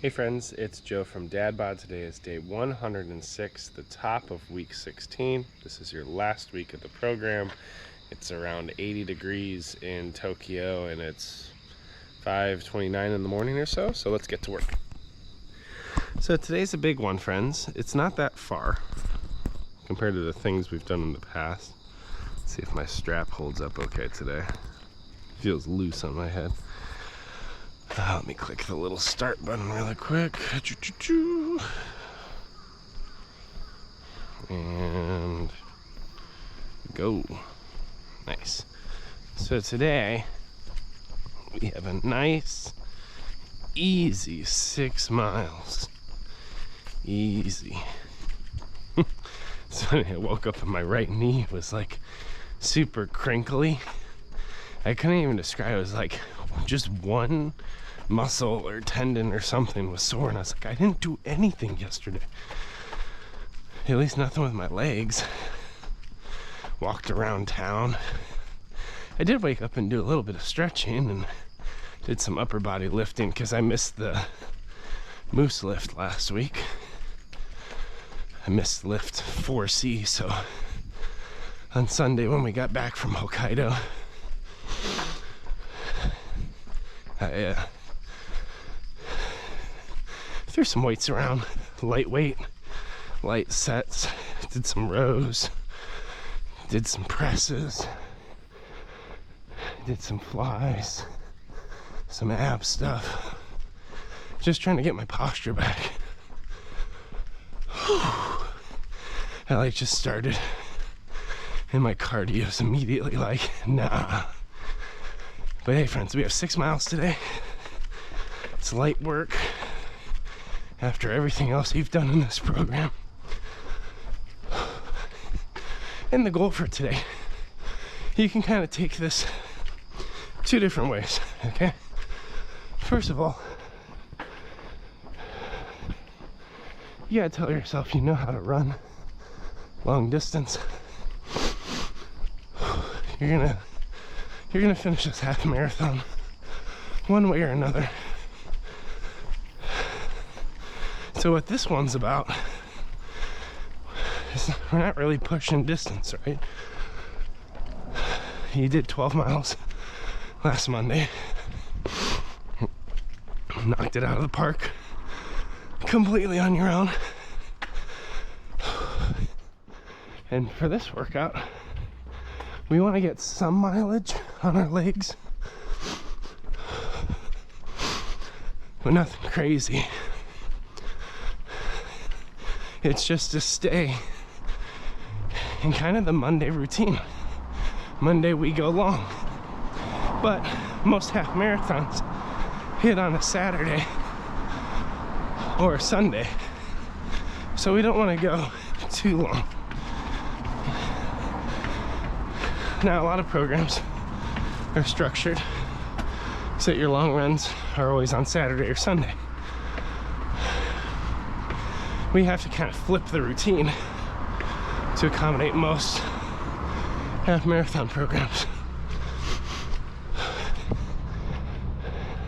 Hey friends, it's Joe from DadBod. Today is day 106, the top of week 16. This is your last week of the program. It's around 80 degrees in Tokyo and it's 5:29 in the morning or so, so let's get to work. So today's a big one, friends. It's not that far compared to the things we've done in the past. Let's see if my strap holds up okay today. Feels loose on my head. Let me click the little start button really quick. And go. Nice. So today we have a nice, easy 6 miles. Easy. So I woke up and my right knee was like super crinkly. I couldn't even describe it. It was like just one muscle or tendon or something was sore, and I was like, I didn't do anything yesterday. At least nothing with my legs. Walked around town. I did wake up and do a little bit of stretching and did some upper body lifting because I missed the moose lift last week. I missed lift 4C, so on Sunday when we got back from Hokkaido, I threw some weights around, lightweight, light sets, did some rows, did some presses, did some flies, some ab stuff, just trying to get my posture back. I just started and my cardio's immediately like, nah. But hey friends, we have 6 miles today. It's light work after everything else you've done in this program. And the goal for today, you can kind of take this 2 different ways, okay? First of all, you gotta tell yourself you know how to run long distance. You're gonna finish this half marathon one way or another. So what this one's about is we're not really pushing distance, right? You did 12 miles last Monday. Knocked it out of the park completely on your own. And for this workout, we want to get some mileage on our legs, but nothing crazy. It's just to stay in kind of the Monday routine. Monday we go long, but most half marathons hit on a Saturday or a Sunday, so we don't want to go too long. Now, a lot of programs are structured so that your long runs are always on Saturday or Sunday. We have to kind of flip the routine to accommodate most half marathon programs.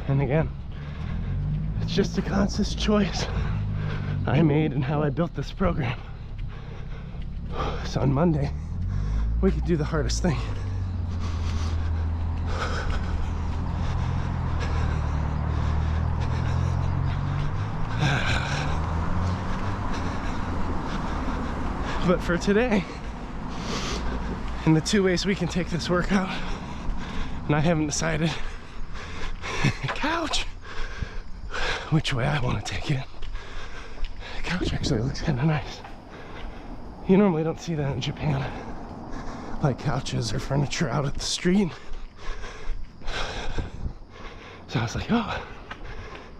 And again, it's just a conscious choice I made in how I built this program. So on Monday, we could do the hardest thing. But for today, and the 2 ways we can take this workout, and I haven't decided, couch, which way I want to take it. The couch actually looks kind of nice. You normally don't see that in Japan, like couches or furniture out at the street. So I was like, oh,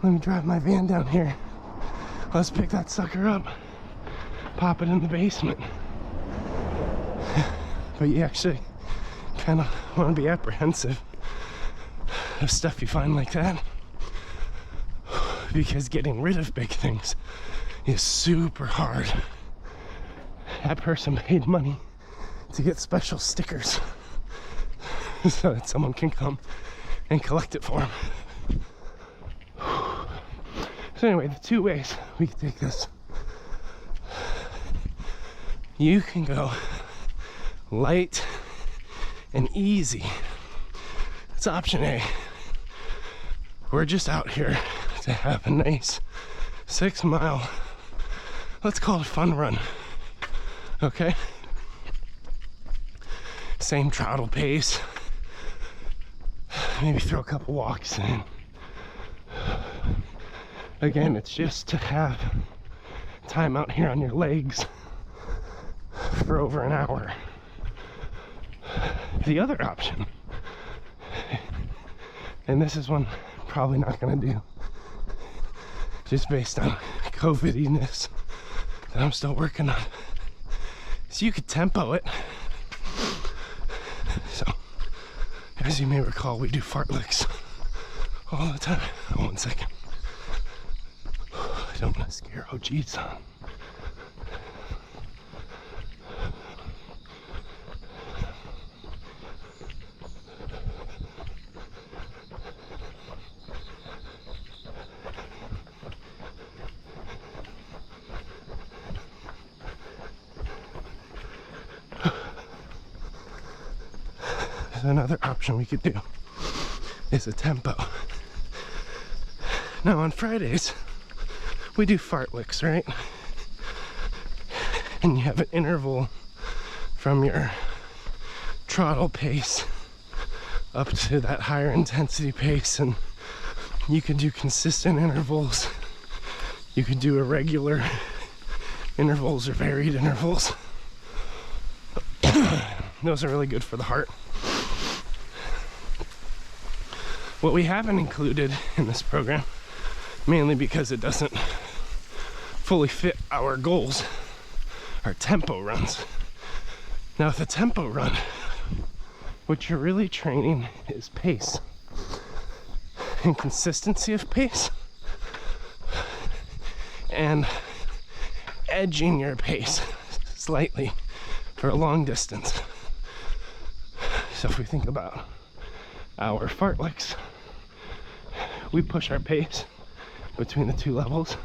let me drive my van down here. Let's pick that sucker up, pop it in the basement. But you actually kind of want to be apprehensive of stuff you find like that, because getting rid of big things is super hard. That person paid money to get special stickers so that someone can come and collect it for them. So anyway, the two ways we can take this. You can go light and easy. It's option A. We're just out here to have a nice 6 mile, let's call it a fun run, okay? Same throttle pace, maybe throw a couple walks in. Again, it's just to have time out here on your legs for over an hour. The other option, and this is one I'm probably not gonna do, just based on COVID-iness that I'm still working on, so you could tempo it. So, as you may recall, we do fartleks all the time. Oh, 1 second. I don't want to scare OG-san. Another option we could do is a tempo. Now on Fridays we do fartleks, right? And you have an interval from your throttle pace up to that higher intensity pace, and you can do consistent intervals. You can do irregular intervals or varied intervals. Those are really good for the heart. What we haven't included in this program, mainly because it doesn't fully fit our goals, are tempo runs. Now with a tempo run, what you're really training is pace and consistency of pace and edging your pace slightly for a long distance. So if we think about our fartleks, we push our pace between the two levels.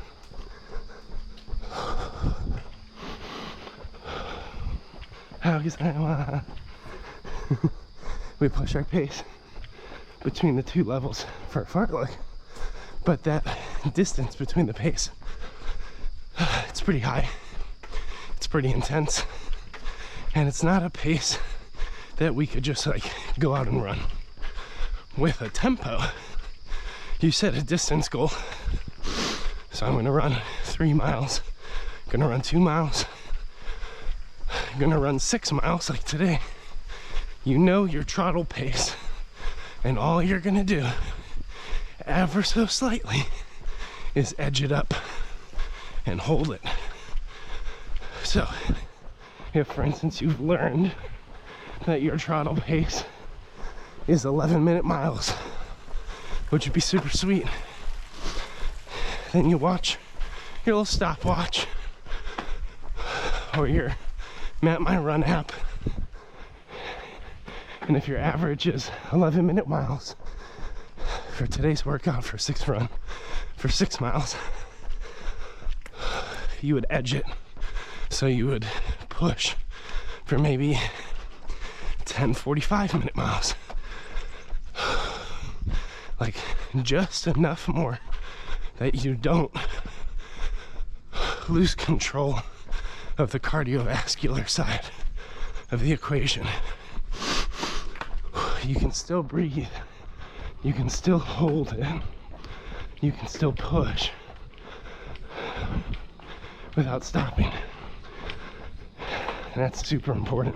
We push our pace between the two levels for a fartlek, but that distance between the pace, it's pretty high, it's pretty intense, and it's not a pace that we could just like go out and run. With a tempo, you set a distance goal. So I'm gonna run 3 miles, gonna run 2 miles, gonna run 6 miles like today. You know your throttle pace, and all you're gonna do, ever so slightly, is edge it up and hold it. So if, for instance, you've learned that your throttle pace is 11-minute miles, which would be super sweet, then you watch your little stopwatch or your Map My Run app, and if your average is 11-minute miles for today's workout for 6 miles, you would edge it. So you would push for maybe 10 45-minute miles, like just enough more that you don't lose control of the cardiovascular side of the equation. You can still breathe, you can still hold it, you can still push without stopping, and that's super important.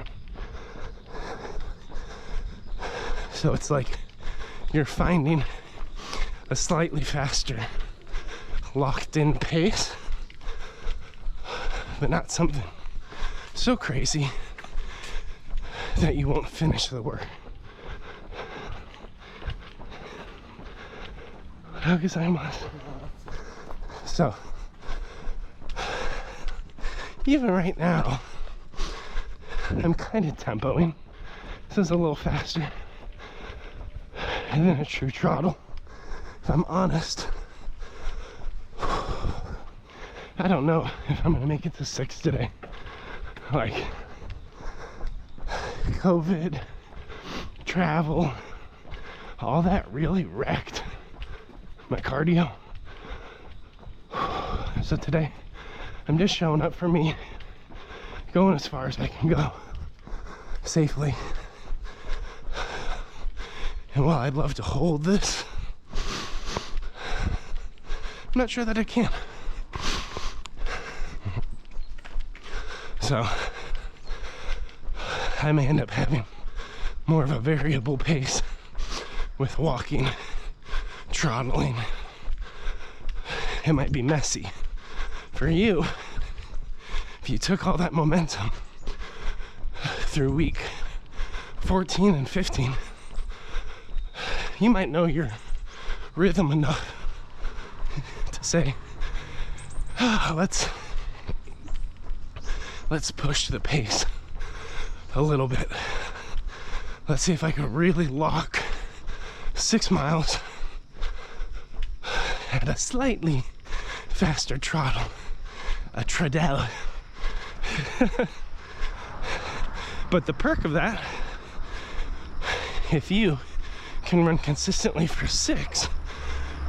So it's like you're finding a slightly faster locked in pace, but not something so crazy that you won't finish the work. So even right now I'm kind of tempoing. This is a little faster than a true throttle, if I'm honest. I don't know if I'm gonna make it to 6 today. Like, COVID, travel, all that really wrecked my cardio. So today, I'm just showing up for me, going as far as I can go safely. And while I'd love to hold this, I'm not sure that I can. So I may end up having more of a variable pace with walking, throttling. It might be messy for you if you took all that momentum through week 14 and 15. You might know your rhythm enough to say, oh, let's push the pace a little bit. Let's see if I can really lock 6 miles at a slightly faster throttle, a treadle. But the perk of that, if you can run consistently for 6,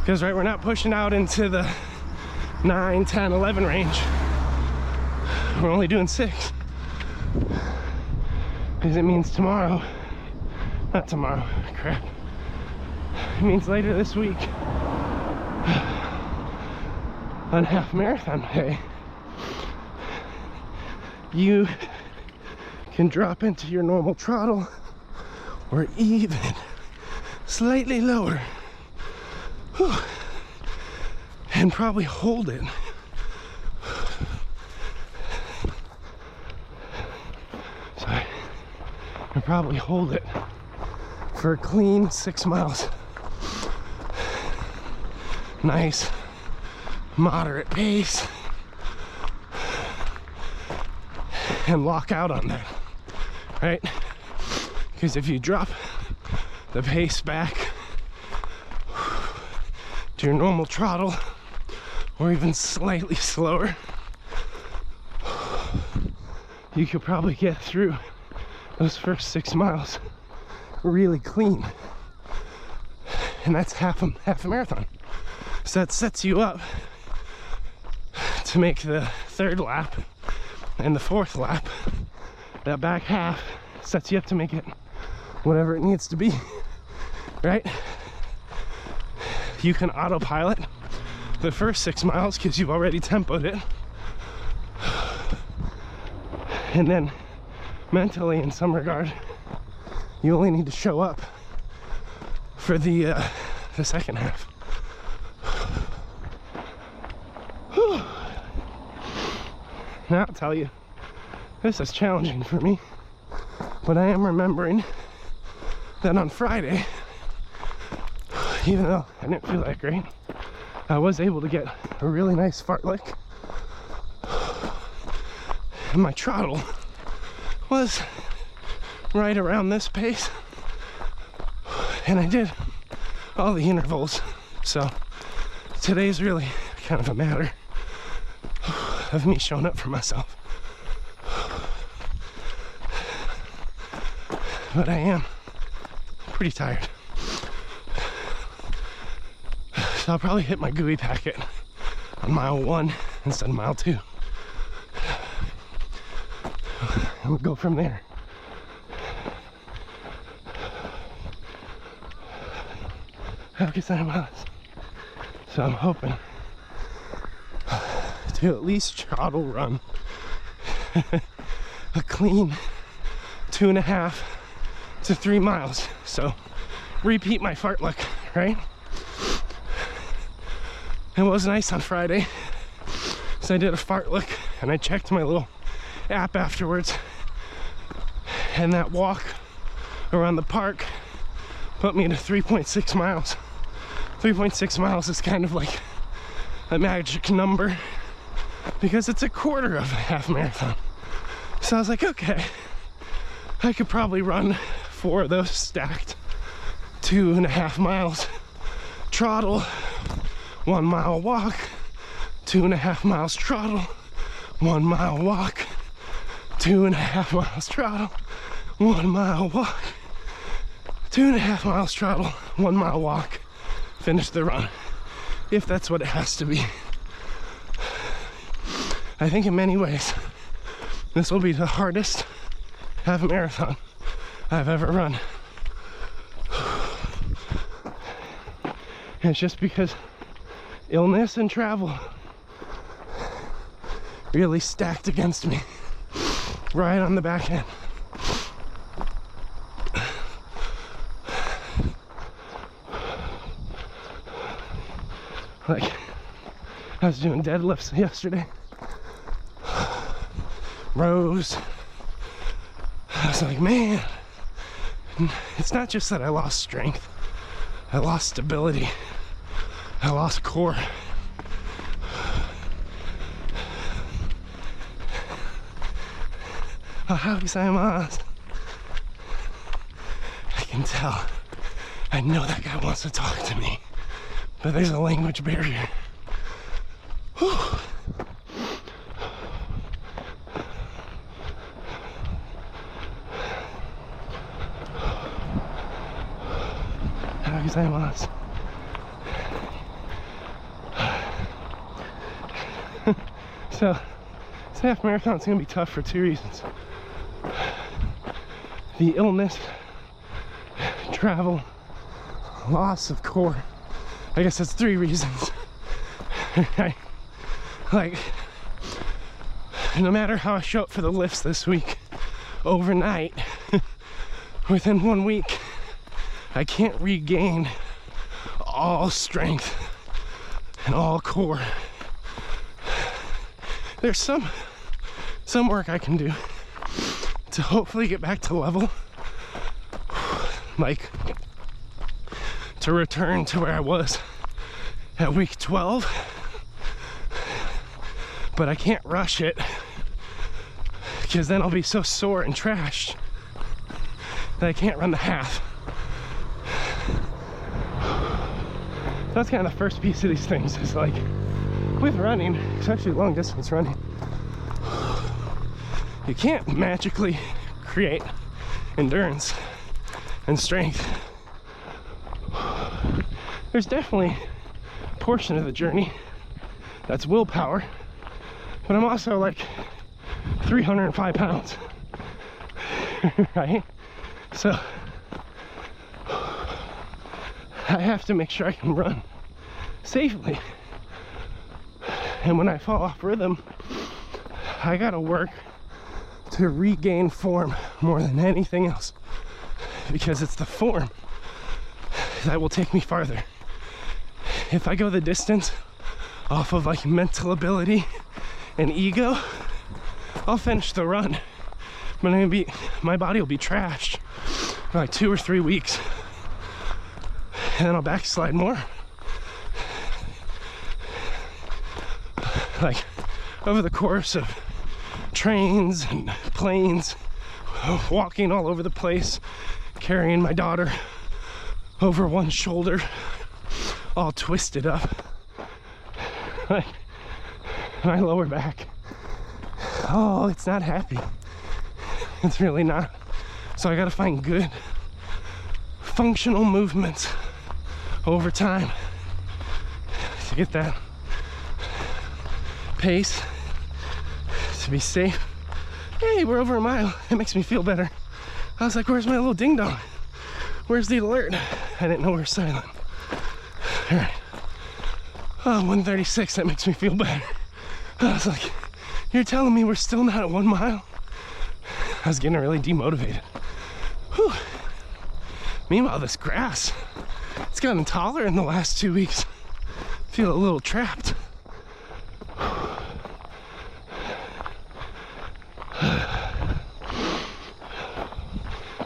because right, we're not pushing out into the 9, 10, 11 range. We're only doing 6. Because it means tomorrow, not tomorrow, crap. It means later this week, on half marathon day, you can drop into your normal throttle or even slightly lower. Whew. And probably hold it. Sorry. And probably hold it for a clean 6 miles. Nice, moderate pace. And lock out on that, right? Because if you drop the pace back to your normal throttle or even slightly slower, you could probably get through those first 6 miles really clean. And that's half a marathon. So that sets you up to make the 3rd lap and the 4th lap. That back half sets you up to make it whatever it needs to be, right? You can autopilot the first 6 miles because you've already tempoed it. And then mentally, in some regard, you only need to show up for the second half. Now I'll tell you, this is challenging for me, but I am remembering that on Friday, even though I didn't feel that great, I was able to get a really nice fartlek, and my throttle was right around this pace, and I did all the intervals. So today's really kind of a matter of me showing up for myself. But I am pretty tired. So I'll probably hit my GUI packet on mile 1 instead of mile 2. And we'll go from there. How can I miles? So I'm hoping to at least throttle run a clean 2.5 to 3 miles. So repeat my fartlek, right? And what was nice on Friday, so I did a fartlek and I checked my little app afterwards, and that walk around the park put me to 3.6 miles. 3.6 miles is kind of like a magic number because it's a quarter of a half marathon. So I was like, okay, I could probably run 4 of those stacked 2.5 miles, throttle, 1 mile walk, 2.5 miles trottle, 1 mile walk, 2.5 miles trottle, 1 mile walk, 2.5 miles trottle, 1 mile walk, finish the run, if that's what it has to be. I think in many ways, this will be the hardest half marathon I've ever run. And it's just because illness and travel really stacked against me right on the back end. Like, I was doing deadlifts yesterday, rows. I was like, man, it's not just that I lost strength, I lost stability, I lost core. How gozaimasu. I can tell. I know that guy wants to talk to me, but there's a language barrier. Whew. How gozaimasu. So, this half marathon is going to be tough for 2 reasons. The illness, travel, loss of core. I guess that's 3 reasons. Like, no matter how I show up for the lifts this week, overnight, within 1 week, I can't regain all strength and all core. There's some work I can do to hopefully get back to level, like to return to where I was at week 12, but I can't rush it because then I'll be so sore and trashed that I can't run the half. That's kind of the first piece of these things, is like, with running, especially long distance running, you can't magically create endurance and strength. There's definitely a portion of the journey that's willpower, but I'm also like 305 pounds, right? So I have to make sure I can run safely. And when I fall off rhythm, I gotta work to regain form more than anything else, because it's the form that will take me farther. If I go the distance off of like mental ability and ego, I'll finish the run, but my body will be trashed for like 2 or 3 weeks, and then I'll backslide more. Like, over the course of trains and planes, walking all over the place, carrying my daughter over one shoulder, all twisted up, like my lower back, oh, it's not happy. It's really not. So I gotta find good functional movements over time to get that pace, to be safe. Hey, we're over a mile. It makes me feel better. I was like, where's my little ding dong? Where's the alert? I didn't know we were silent. All right. Oh, 136, that makes me feel better. I was like, you're telling me we're still not at 1 mile? I was getting really demotivated. Whew. Meanwhile, this grass, it's gotten taller in the last 2 weeks. I feel a little trapped.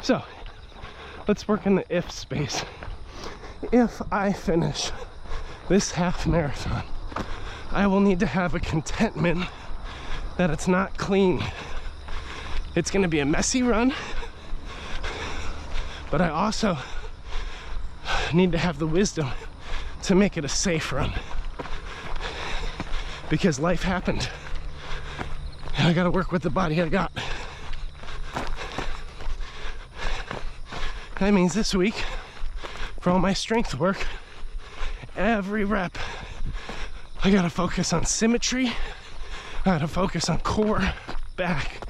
So, let's work in the if space. If I finish this half marathon, I will need to have a contentment that it's not clean. It's gonna be a messy run, but I also need to have the wisdom to make it a safe run. because life happened. And I gotta work with the body I got. That means this week, for all my strength work, every rep, I gotta focus on symmetry, I gotta focus on core, back,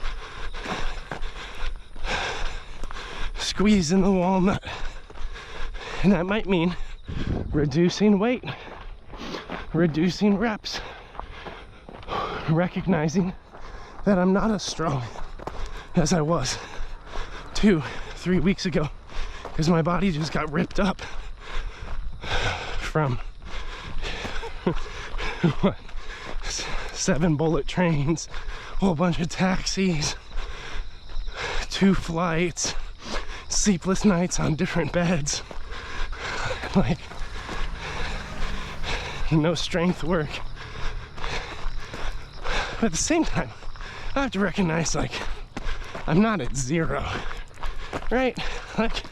squeezing the walnut. And that might mean reducing weight, reducing reps, recognizing that I'm not as strong as I was 2-3 weeks ago, because my body just got ripped up from what, 7 bullet trains, a whole bunch of taxis, 2 flights, sleepless nights on different beds, like no strength work. But at the same time, I have to recognize, like, I'm not at 0, right? Like,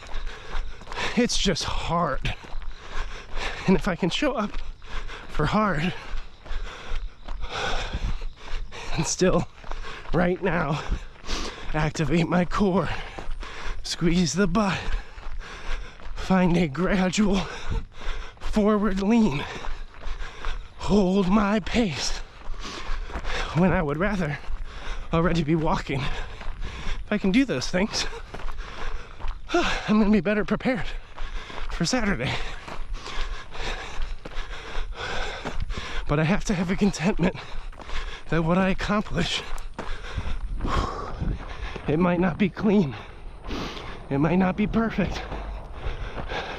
it's just hard. And if I can show up for hard and still, right now, activate my core, squeeze the butt, find a gradual forward lean, hold my pace, when I would rather already be walking. If I can do those things, I'm gonna be better prepared for Saturday. But I have to have a contentment that what I accomplish, it might not be clean, it might not be perfect,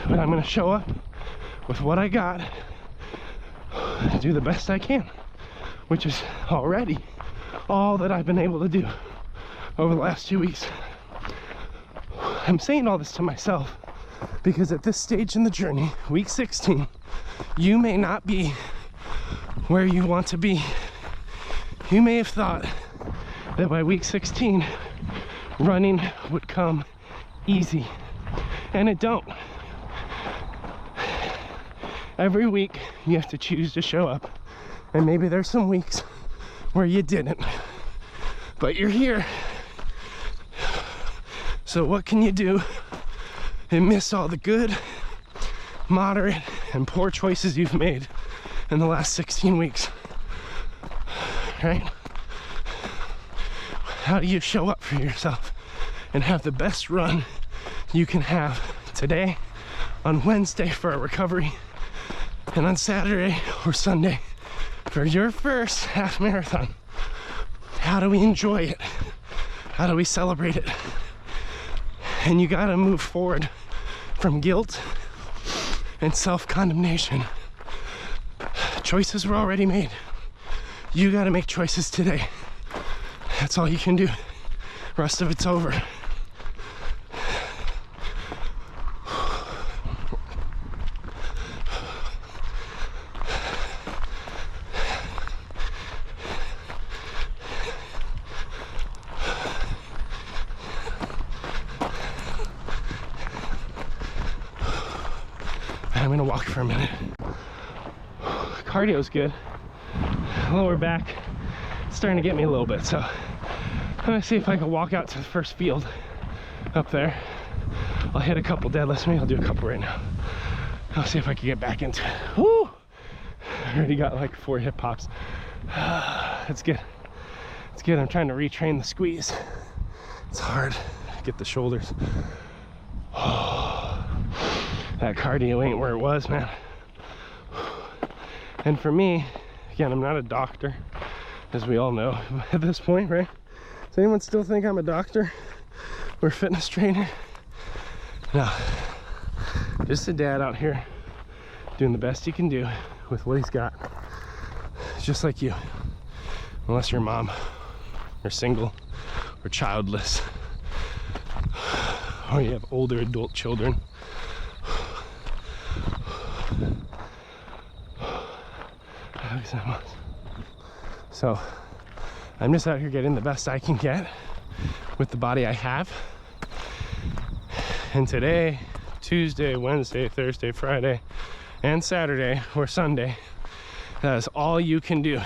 but I'm gonna show up with what I got and do the best I can, which is already all that I've been able to do over the last 2 weeks. I'm saying all this to myself because at this stage in the journey, week 16, you may not be where you want to be. You may have thought that by week 16, running would come easy, and it don't. Every week, you have to choose to show up, and maybe there's some weeks where you didn't, but you're here. So what can you do and miss all the good, moderate, and poor choices you've made in the last 16 weeks, right? How do you show up for yourself and have the best run you can have today, on Wednesday for a recovery, and on Saturday or Sunday for your first half marathon? How do we enjoy it? How do we celebrate it? And you gotta move forward from guilt and self-condemnation. Choices were already made. You gotta make choices today. That's all you can do. The rest of it's over. I'm gonna walk for a minute. Cardio's good. Lower back starting to get me a little bit, so I'm gonna see if I can walk out to the first field up there. I'll hit a couple deadlifts. Maybe I'll do a couple right now. I'll see if I can get back into it. Woo! I already got like 4 hip pops. That's good. It's good. I'm trying to retrain the squeeze. It's hard. Get the shoulders. That cardio ain't where it was, man. And for me, again, I'm not a doctor, as we all know at this point, right? Does anyone still think I'm a doctor or fitness trainer? No, just a dad out here doing the best he can do with what he's got. Just like you, unless you're a mom, or single, or childless, or you have older adult children. So I'm just out here getting the best I can get with the body I have. And today, Tuesday, Wednesday, Thursday, Friday, and Saturday or Sunday, that is all you can do.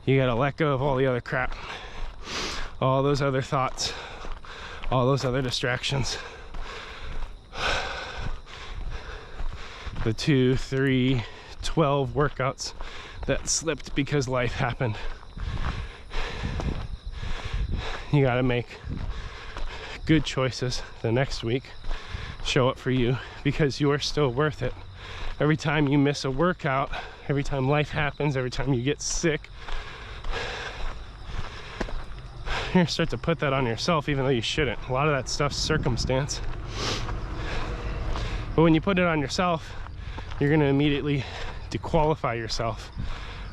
You gotta let go of all the other crap, all those other thoughts, all those other distractions. The 2, 3, 12 workouts that slipped because life happened. You gotta make good choices the next week. Show up for you, because you are still worth it. Every time you miss a workout, every time life happens, every time you get sick, you're gonna start to put that on yourself, even though you shouldn't. A lot of that stuff's circumstance. But when you put it on yourself, you're gonna immediately disqualify yourself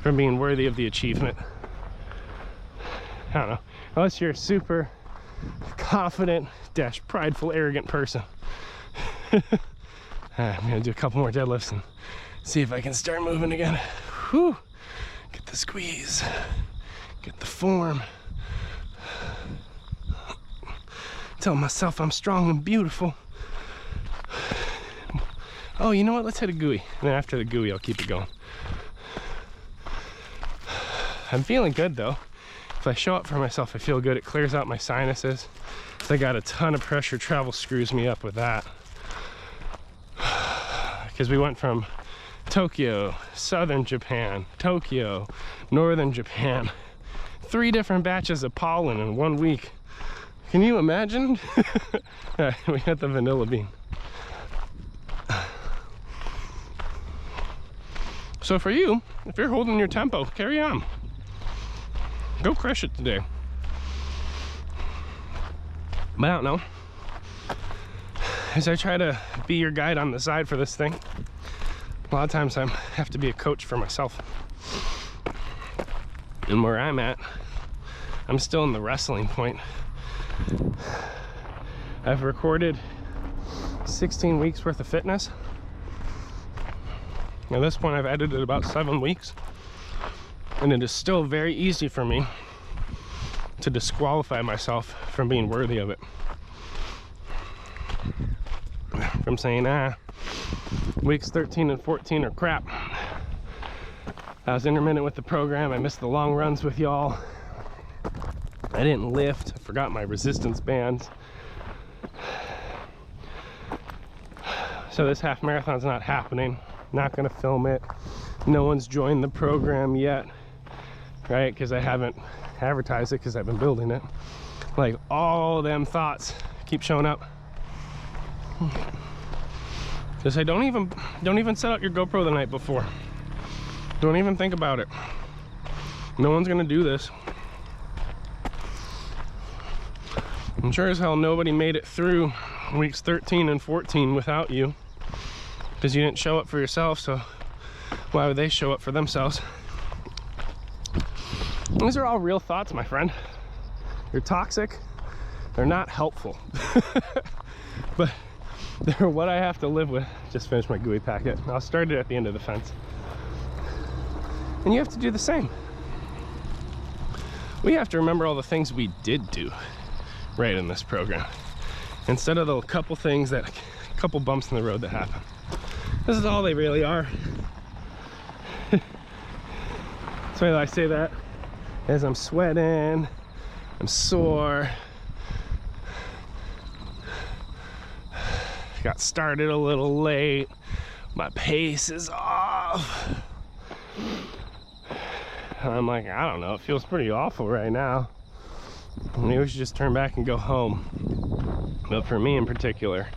from being worthy of the achievement. I don't know, unless you're a super confident, prideful, arrogant person. I'm gonna do a couple more deadlifts and see if I can start moving again. Whew. Get the squeeze, get the form. Tell myself I'm strong and beautiful. Oh, you know what? Let's hit a GUI. And then after the GUI, I'll keep it going. I'm feeling good though. If I show up for myself, I feel good. It clears out my sinuses. I got a ton of pressure. Travel screws me up with that. Because we went from Tokyo, southern Japan, Tokyo, northern Japan. 3 different batches of pollen in 1 week. Can you imagine? We got the vanilla bean. So for you, if you're holding your tempo, carry on. Go crush it today. But I don't know. As I try to be your guide on the side for this thing, a lot of times I have to be a coach for myself. And where I'm at, I'm still in the wrestling point. I've recorded 16 weeks worth of fitness. At this point, I've edited about 7 weeks, and it is still very easy for me to disqualify myself from being worthy of it. From saying, weeks 13 and 14 are crap. I was intermittent with the program. I missed the long runs with y'all. I didn't lift. I forgot my resistance bands. So this half marathon's not happening. Not gonna film it. No one's joined the program yet, right? Because I haven't advertised it, because I've been building it. Like, all them thoughts keep showing up. Just say, don't even set out your GoPro the night before. Don't even think about it. No one's gonna do this. I'm sure as hell nobody made it through weeks 13 and 14 without you, because you didn't show up for yourself, so why would they show up for themselves? These are all real thoughts, my friend. They're toxic. They're not helpful. But they're what I have to live with. Just finished my GUI packet. I'll start it at the end of the fence. And you have to do the same. We have to remember all the things we did do right in this program, instead of the couple things that, couple bumps in the road that happen. This is all they really are. So I say that as I'm sweating, I'm sore, got started a little late, my pace is off. And I'm like, I don't know, it feels pretty awful right now. Maybe we should just turn back and go home. But for me in particular,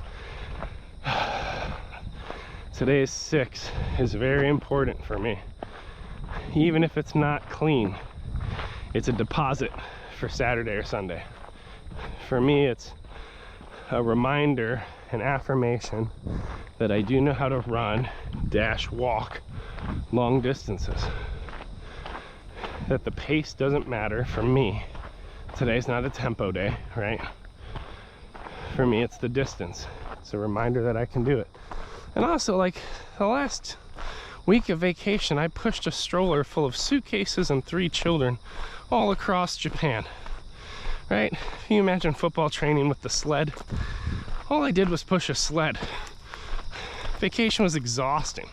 today's 6 is very important for me. Even if it's not clean, it's a deposit for Saturday or Sunday. For me, it's a reminder, an affirmation that I do know how to run, walk long distances. That the pace doesn't matter for me. Today's not a tempo day, right? For me, it's the distance. It's a reminder that I can do it. And also, like, the last week of vacation, I pushed a stroller full of suitcases and 3 children all across Japan, right? Can you imagine football training with the sled? All I did was push a sled. Vacation was exhausting.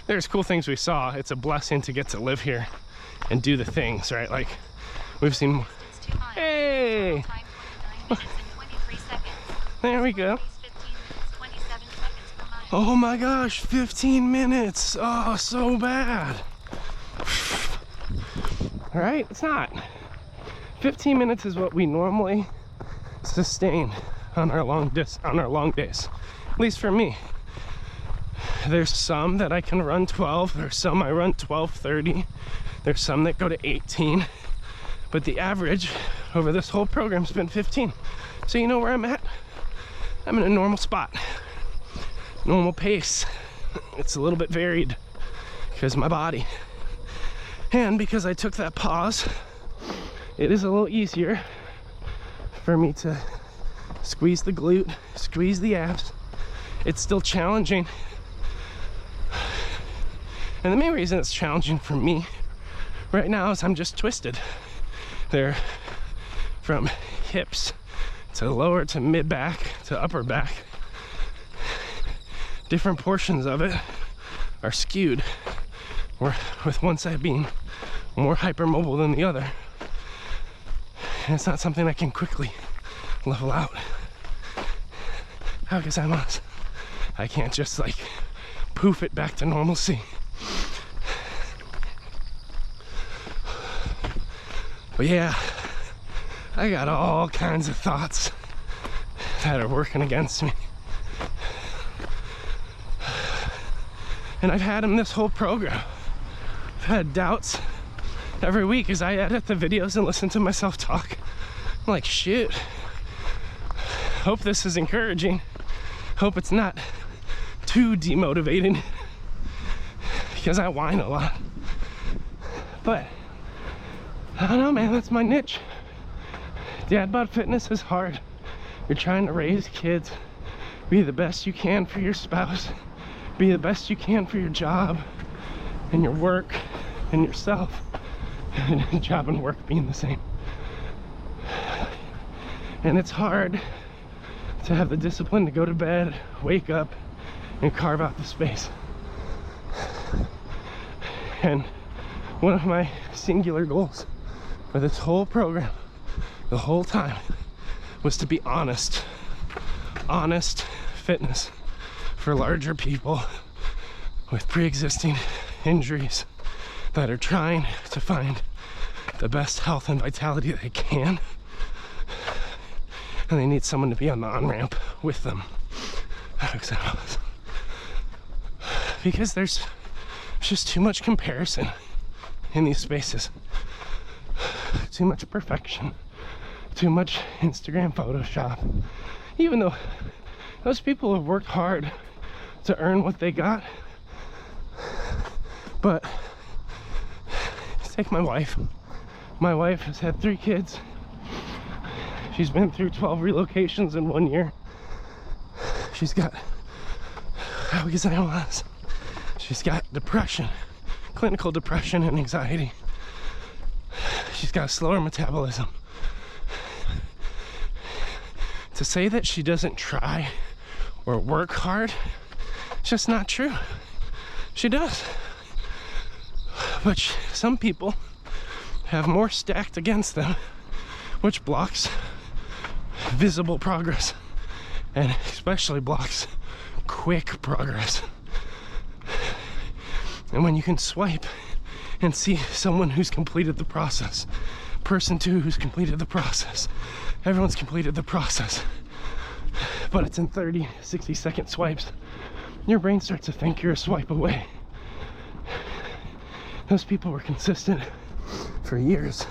There's cool things we saw. It's a blessing to get to live here and do the things, right? Like we've seen. Hey, there we go. Oh my gosh, 15 minutes. Oh, so bad. All right, it's not. 15 minutes is what we normally sustain on our long days. At least for me. There's some that I can run 12. There's some I run 12:30. There's some that go to 18. But the average over this whole program's been 15. So you know where I'm at? I'm in a normal spot. Normal pace. It's a little bit varied because my body. And because I took that pause, it is a little easier for me to squeeze the glute, squeeze the abs. It's still challenging. And the main reason it's challenging for me right now is I'm just twisted. They're from hips to lower to mid back to upper back. Different portions of it are skewed, with one side being more hypermobile than the other. And it's not something I can quickly level out. How guess I can't just like poof it back to normalcy. But yeah, I got all kinds of thoughts that are working against me. And I've had them this whole program. I've had doubts every week as I edit the videos and listen to myself talk. I'm like, shit. Hope this is encouraging. Hope it's not too demotivating, because I whine a lot. But I don't know, man, that's my niche. DadBod fitness is hard. You're trying to raise kids, be the best you can for your spouse, be the best you can for your job and your work and yourself, and job and work being the same. And it's hard to have the discipline to go to bed, wake up, and carve out the space. And one of my singular goals for this whole program, the whole time, was to be honest fitness for larger people with pre-existing injuries that are trying to find the best health and vitality they can, and they need someone to be on the on-ramp with them. Because there's just too much comparison in these spaces, too much perfection, too much Instagram Photoshop, even though those people have worked hard to earn what they got. But take my wife. My wife has had 3 kids. She's been through 12 relocations in 1 year. She's got, she's got depression, clinical depression and anxiety. She's got a slower metabolism. To say that she doesn't try or work hard, it's just not true. She does. But some people have more stacked against them, which blocks visible progress, and especially blocks quick progress. And when you can swipe and see someone who's completed the process, person 2 who's completed the process, everyone's completed the process, but it's in 30, 60-second swipes, your brain starts to think you're a swipe away. Those people were consistent for years.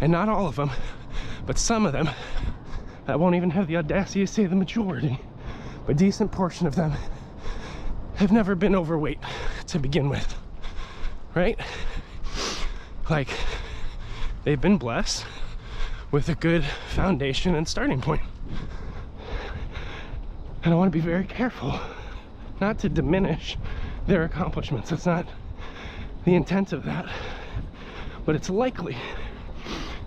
And not all of them, but some of them, I won't even have the audacity to say the majority, but a decent portion of them have never been overweight to begin with, right? Like, they've been blessed with a good foundation and starting point. And I want to be very careful not to diminish their accomplishments. That's not the intent of that. But it's likely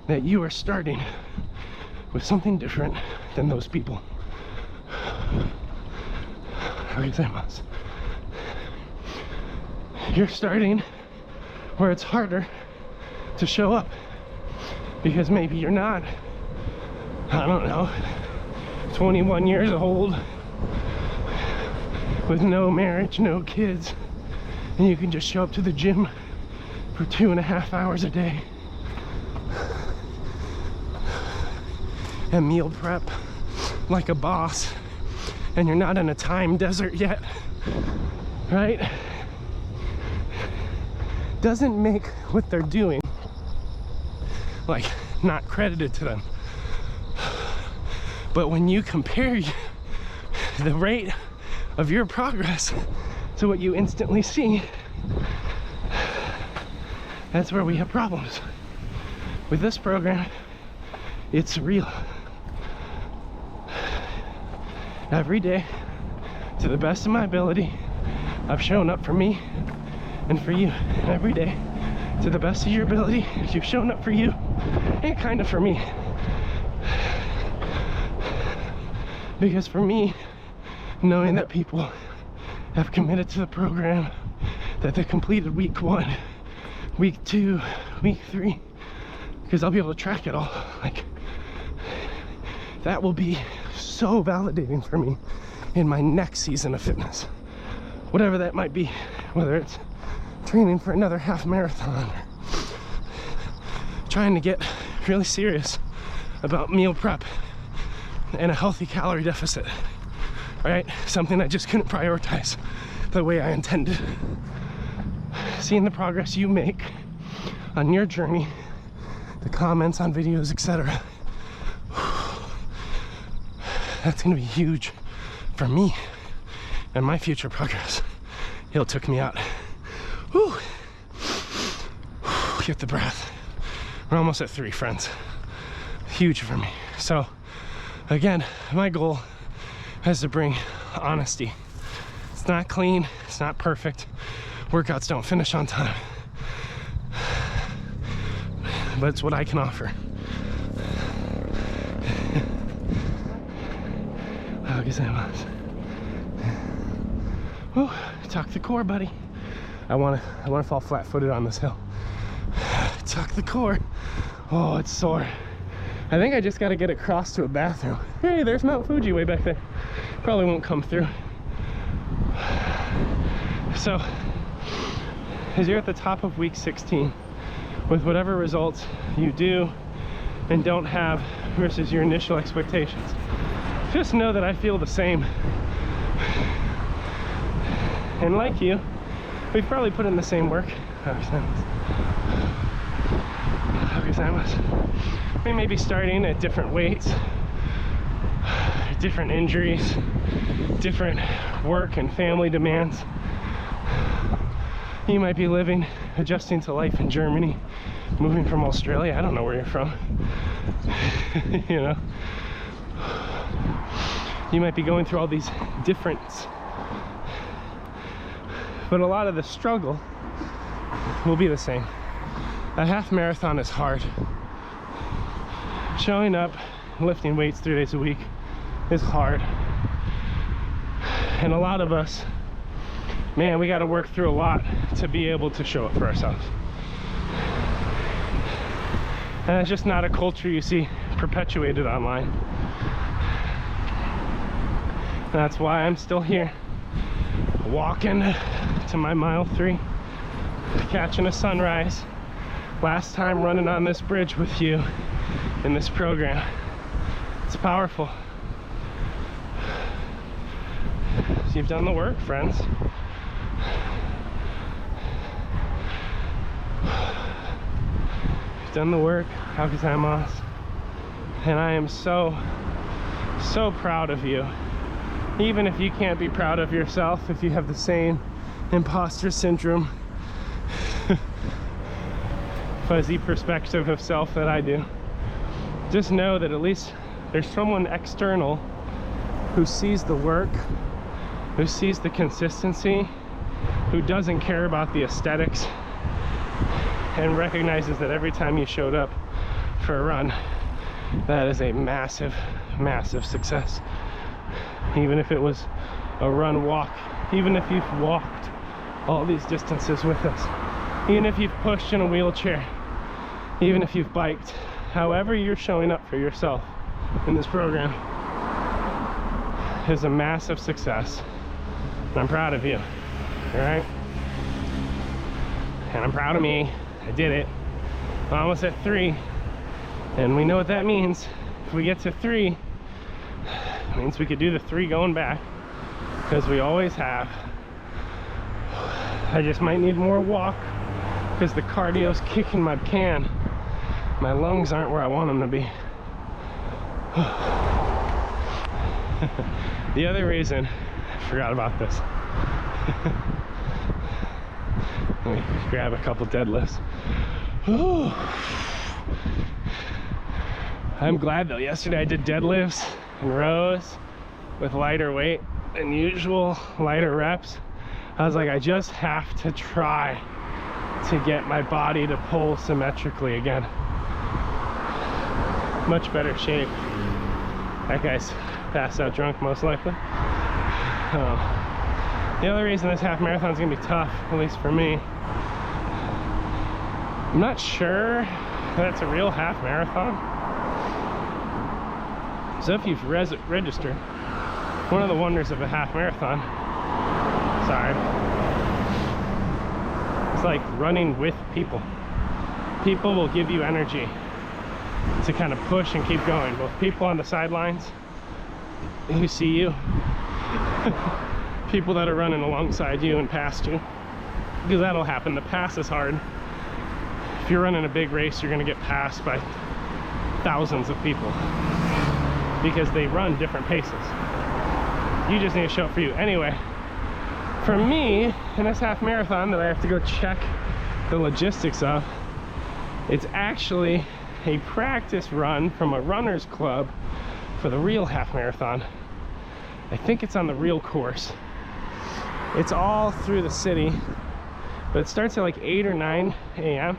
that you are starting with something different than those people. you're starting where it's harder to show up because maybe you're not, I don't know, 21 years old with no marriage, no kids, and you can just show up to the gym for 2.5 hours a day and meal prep like a boss, and you're not in a time desert yet, right? Doesn't make what they're doing like not credited to them. But when you compare the rate of your progress to what you instantly see, that's where we have problems. With this program, it's real. Every day, to the best of my ability, I've shown up for me and for you. And every day, to the best of your ability, you've shown up for you and kind of for me. Because for me, knowing that people have committed to the program, that they completed week 1, week 2, week 3, because I'll be able to track it all, like, that will be so validating for me in my next season of fitness, whatever that might be, whether it's training for another half marathon, or trying to get really serious about meal prep and a healthy calorie deficit, right? Something I just couldn't prioritize the way I intended. Seeing the progress you make on your journey, the comments on videos, etc., that's gonna be huge for me and my future progress. Hill took me out. Whew. Get the breath. We're almost at 3, friends. Huge for me. So again, my goal is to bring honesty. It's not clean, it's not perfect. Workouts don't finish on time, but it's what I can offer. Whew, tuck the core, buddy. I wanna fall flat-footed on this hill. Tuck the core. Oh, it's sore. I think I just gotta get across to a bathroom. Hey, there's Mount Fuji way back there. Probably won't come through. So, as you're at the top of week 16, with whatever results you do and don't have versus your initial expectations, just know that I feel the same. And like you, we've probably put in the same work. We may be starting at different weights, different injuries, different work and family demands. You might be adjusting to life in Germany, moving from Australia. I don't know where you're from. You know, you might be going through all these differences, but a lot of the struggle will be the same. A half marathon is hard. Showing up, lifting weights 3 days a week is hard. And a lot of us, man, we got to work through a lot to be able to show up for ourselves. And it's just not a culture you see perpetuated online. That's why I'm still here, walking to my mile 3, catching a sunrise. Last time running on this bridge with you in this program. It's powerful. So you've done the work, friends. You've done the work, how gozaimasu. And I am so proud of you. Even if you can't be proud of yourself, if you have the same imposter syndrome, fuzzy perspective of self that I do, just know that at least there's someone external who sees the work, who sees the consistency, who doesn't care about the aesthetics, and recognizes that every time you showed up for a run, that is a massive success. Even if it was a run walk, even if you've walked all these distances with us. Even if you've pushed in a wheelchair, even if you've biked, however you're showing up for yourself in this program is a massive success. And I'm proud of you, all right? And I'm proud of me. I did it. I'm almost at 3. And we know what that means. If we get to 3, it means we could do the 3 going back, because we always have. I just might need more walk because the cardio's kicking my can. My lungs aren't where I want them to be. The other reason, I forgot about this. Let me grab a couple deadlifts. I'm glad though, yesterday I did deadlifts and rows with lighter weight than usual, lighter reps. I was like, I just have to try to get my body to pull symmetrically again. Much better shape. That guy's passed out drunk most likely. The other reason this half marathon is gonna be tough, at least for me, I'm not sure that's a real half marathon. So if you've registered, one of the wonders of a half marathon, it's like running with people. People will give you energy to kind of push and keep going. Both people on the sidelines who see you, people that are running alongside you and past you, because that'll happen. The pass is hard. If you're running a big race, you're going to get passed by thousands of people because they run different paces. You just need to show up for you. Anyway, for me, in this half marathon that I have to go check the logistics of, it's actually a practice run from a runner's club for the real half marathon. I think it's on the real course. It's all through the city, but it starts at like 8 or 9 a.m.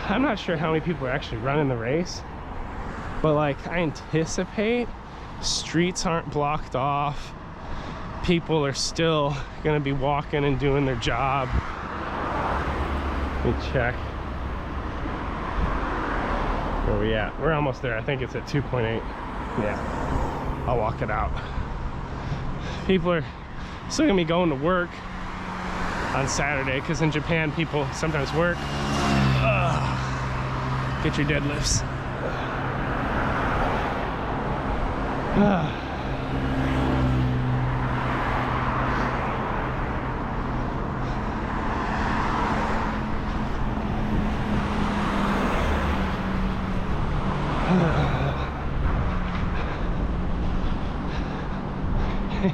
I'm not sure how many people are actually running the race, but like I anticipate streets aren't blocked off. People are still gonna be walking and doing their job. Let me check. Where are we at? We're almost there. I think it's at 2.8. Yeah, I'll walk it out. People are still gonna be going to work on Saturday, because in Japan people sometimes work. Get your deadlifts.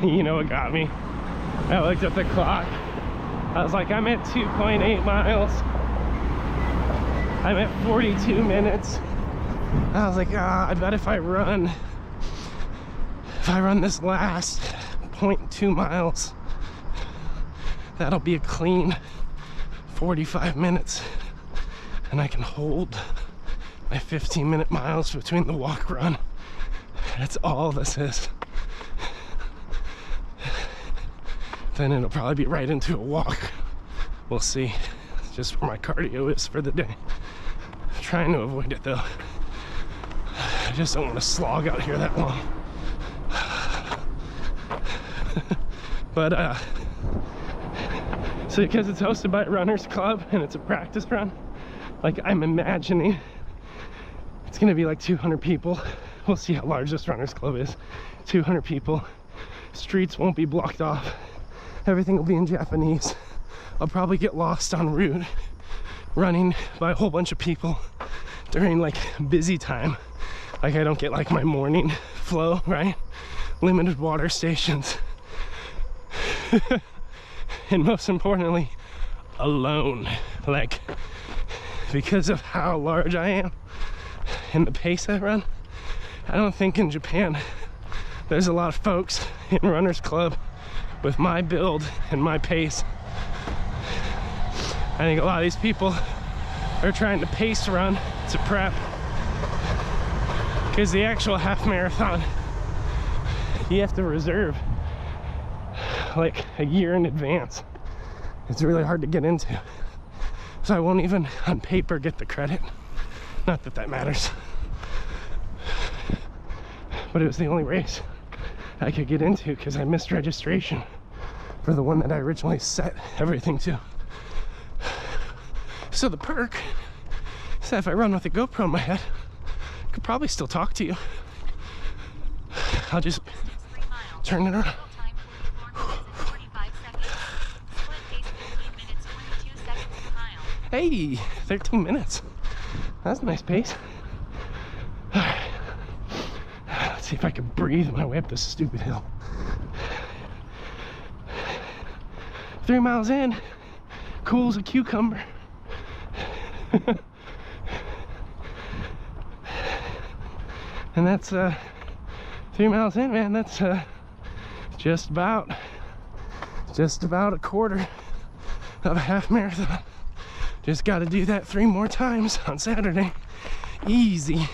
You know what got me? I looked at the clock. I was like, I'm at 2.8 miles. I'm at 42 minutes. I was like, I bet if I run this last 0.2 miles, that'll be a clean 45 minutes. And I can hold my 15-minute miles between the walk run. That's all this is. Then it'll probably be right into a walk. We'll see. It's just where my cardio is for the day. I'm trying to avoid it though. I just don't want to slog out here that long. But so because it's hosted by a runners club and it's a practice run, like I'm imagining it's gonna be like 200 people. We'll see how large this runners club is. 200 people. Streets won't be blocked off. Everything will be in Japanese. I'll probably get lost en route running by a whole bunch of people during like busy time. Like I don't get like my morning flow, right? Limited water stations. And most importantly, alone. Like, because of how large I am and the pace I run, I don't think in Japan there's a lot of folks in runners club with my build and my pace. I think a lot of these people are trying to pace run to prep, because the actual half marathon, you have to reserve like a year in advance. It's really hard to get into. So I won't even on paper get the credit. Not that that matters. But it was the only race I could get into because I missed registration for the one that I originally set everything to. So the perk is that if I run with a GoPro in my head, I could probably still talk to you. I'll just turn it around. Hey, 13 minutes. That's a nice pace. All right. Let's see if I can breathe my way up this stupid hill. 3 miles in, cool as a cucumber. And that's 3 miles in, man. That's just about a quarter of a half marathon. Just got to do that 3 more times on Saturday. Easy.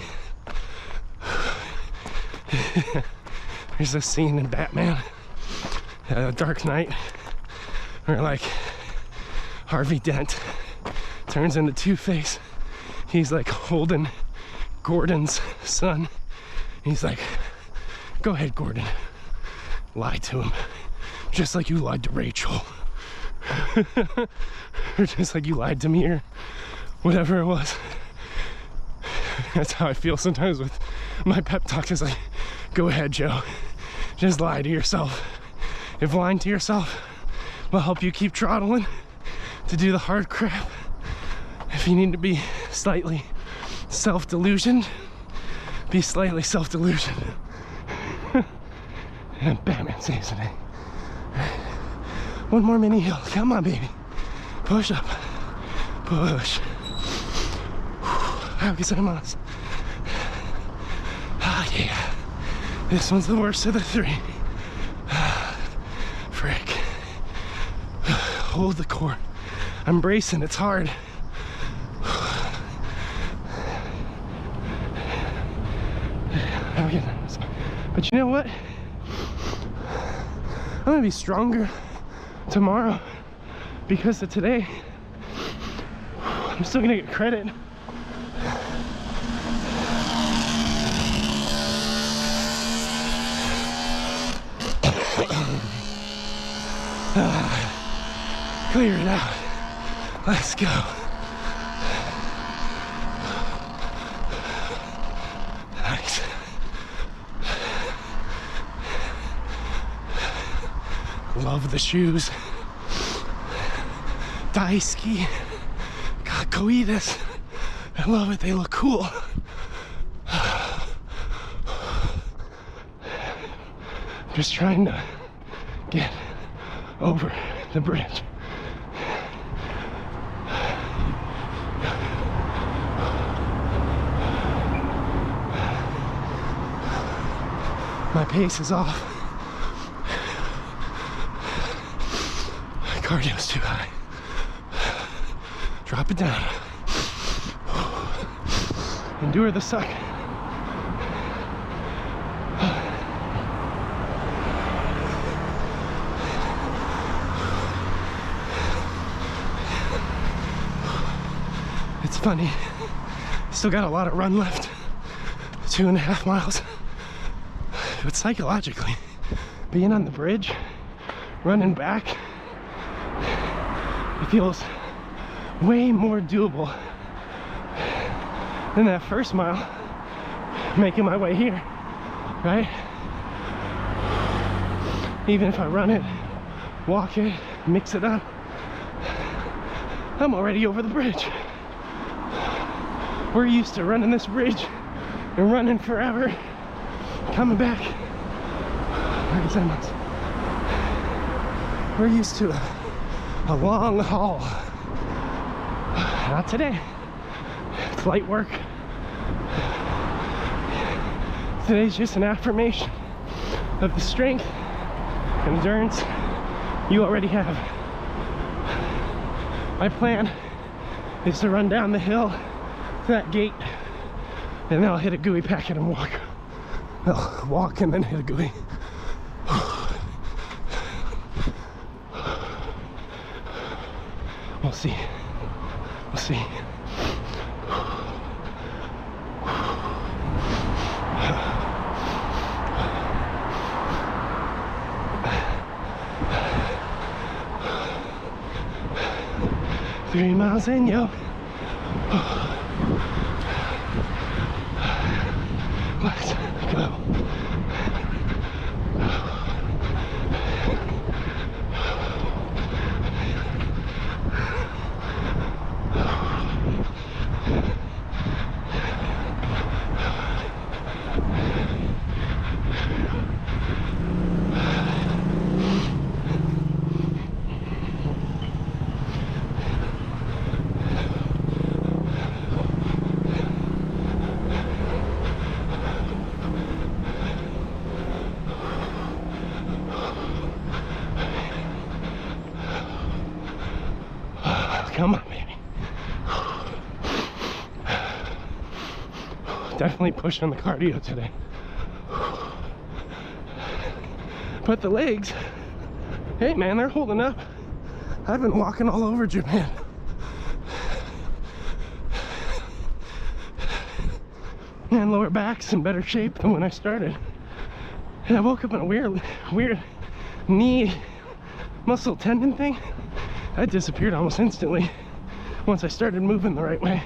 There's this scene in Batman, Dark Knight, where like Harvey Dent turns into Two-Face. He's like holding Gordon's son. He's like, go ahead, Gordon. Lie to him. Just like you lied to Rachel. Or just like you lied to me, or whatever it was. That's how I feel sometimes with my pep talk. Is like, go ahead, Joe. Just lie to yourself. If lying to yourself will help you keep throttling to do the hard crap, if you need to be slightly self-delusioned, be slightly self-delusioned. And Batman saves the day. One more mini hill. Come on, baby. Push up. Push. How gozaimasu. Ah, yeah. This one's the worst of the 3. Frick. Hold the core. I'm bracing. It's hard. But you know what? I'm gonna be stronger tomorrow because of today. I'm still gonna get credit. Clear it out. Let's go. Nice. Love the shoes. Daisuki. Kakoi desu. I love it. They look cool. Just trying to get over the bridge. My pace is off. My cardio's too high. Drop it down. Endure the suck. It's funny. Still got a lot of run left. 2.5 miles. But psychologically, being on the bridge, running back, it feels way more doable than that first mile making my way here, right? Even if I run it, walk it, mix it up, I'm already over the bridge. We're used to running this bridge and running forever, coming back. We're used to a long haul. Not today. It's light work. Today's just an affirmation of the strength and endurance you already have. My plan is to run down the hill to that gate, and then I'll hit a gooey packet and walk. I'll walk and then hit a gooey. We'll see. We'll see. Three miles in, yo. Let's go. Come on, baby. Definitely pushing the cardio today. But the legs, hey man, they're holding up. I've been walking all over Japan. And lower back's in better shape than when I started. And I woke up in a weird knee muscle tendon thing. That disappeared almost instantly once I started moving the right way.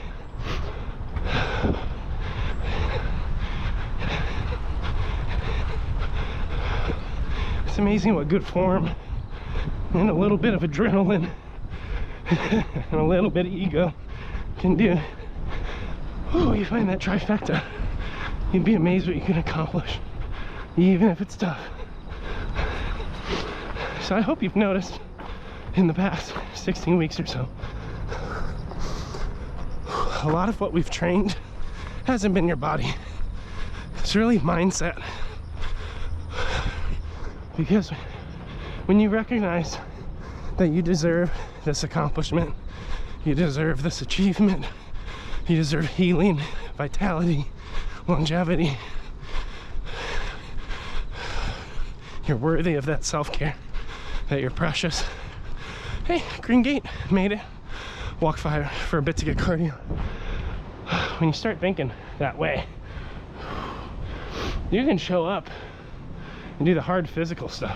It's amazing what good form and a little bit of adrenaline and a little bit of ego can do. Oh, you find that trifecta, you'd be amazed what you can accomplish, even if it's tough. So I hope you've noticed in the past 16 weeks or so, a lot of what we've trained hasn't been your body. It's really mindset. Because when you recognize that you deserve this accomplishment, you deserve this achievement, you deserve healing, vitality, longevity, you're worthy of that self-care, that you're precious. Hey, Green Gate, made it. Walk for a bit to get cardio. When you start thinking that way, you can show up and do the hard physical stuff.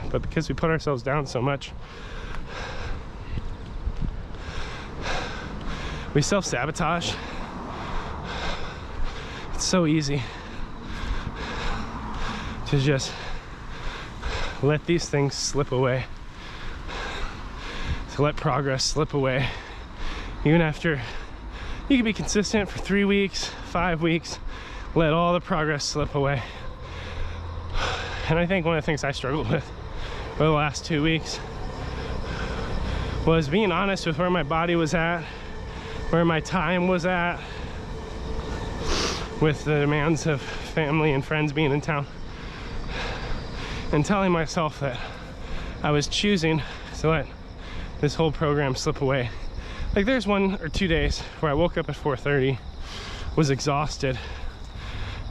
But because we put ourselves down so much, we self-sabotage. It's so easy to just let these things slip away, to let progress slip away. Even after you can be consistent for 3 weeks, 5 weeks, let all the progress slip away. And I think one of the things I struggled with over the last 2 weeks was being honest with where my body was at, where my time was at, with the demands of family and friends being in town, and telling myself that I was choosing to let this whole program slip away. Like, there's 1 or 2 days where I woke up at 4:30, was exhausted,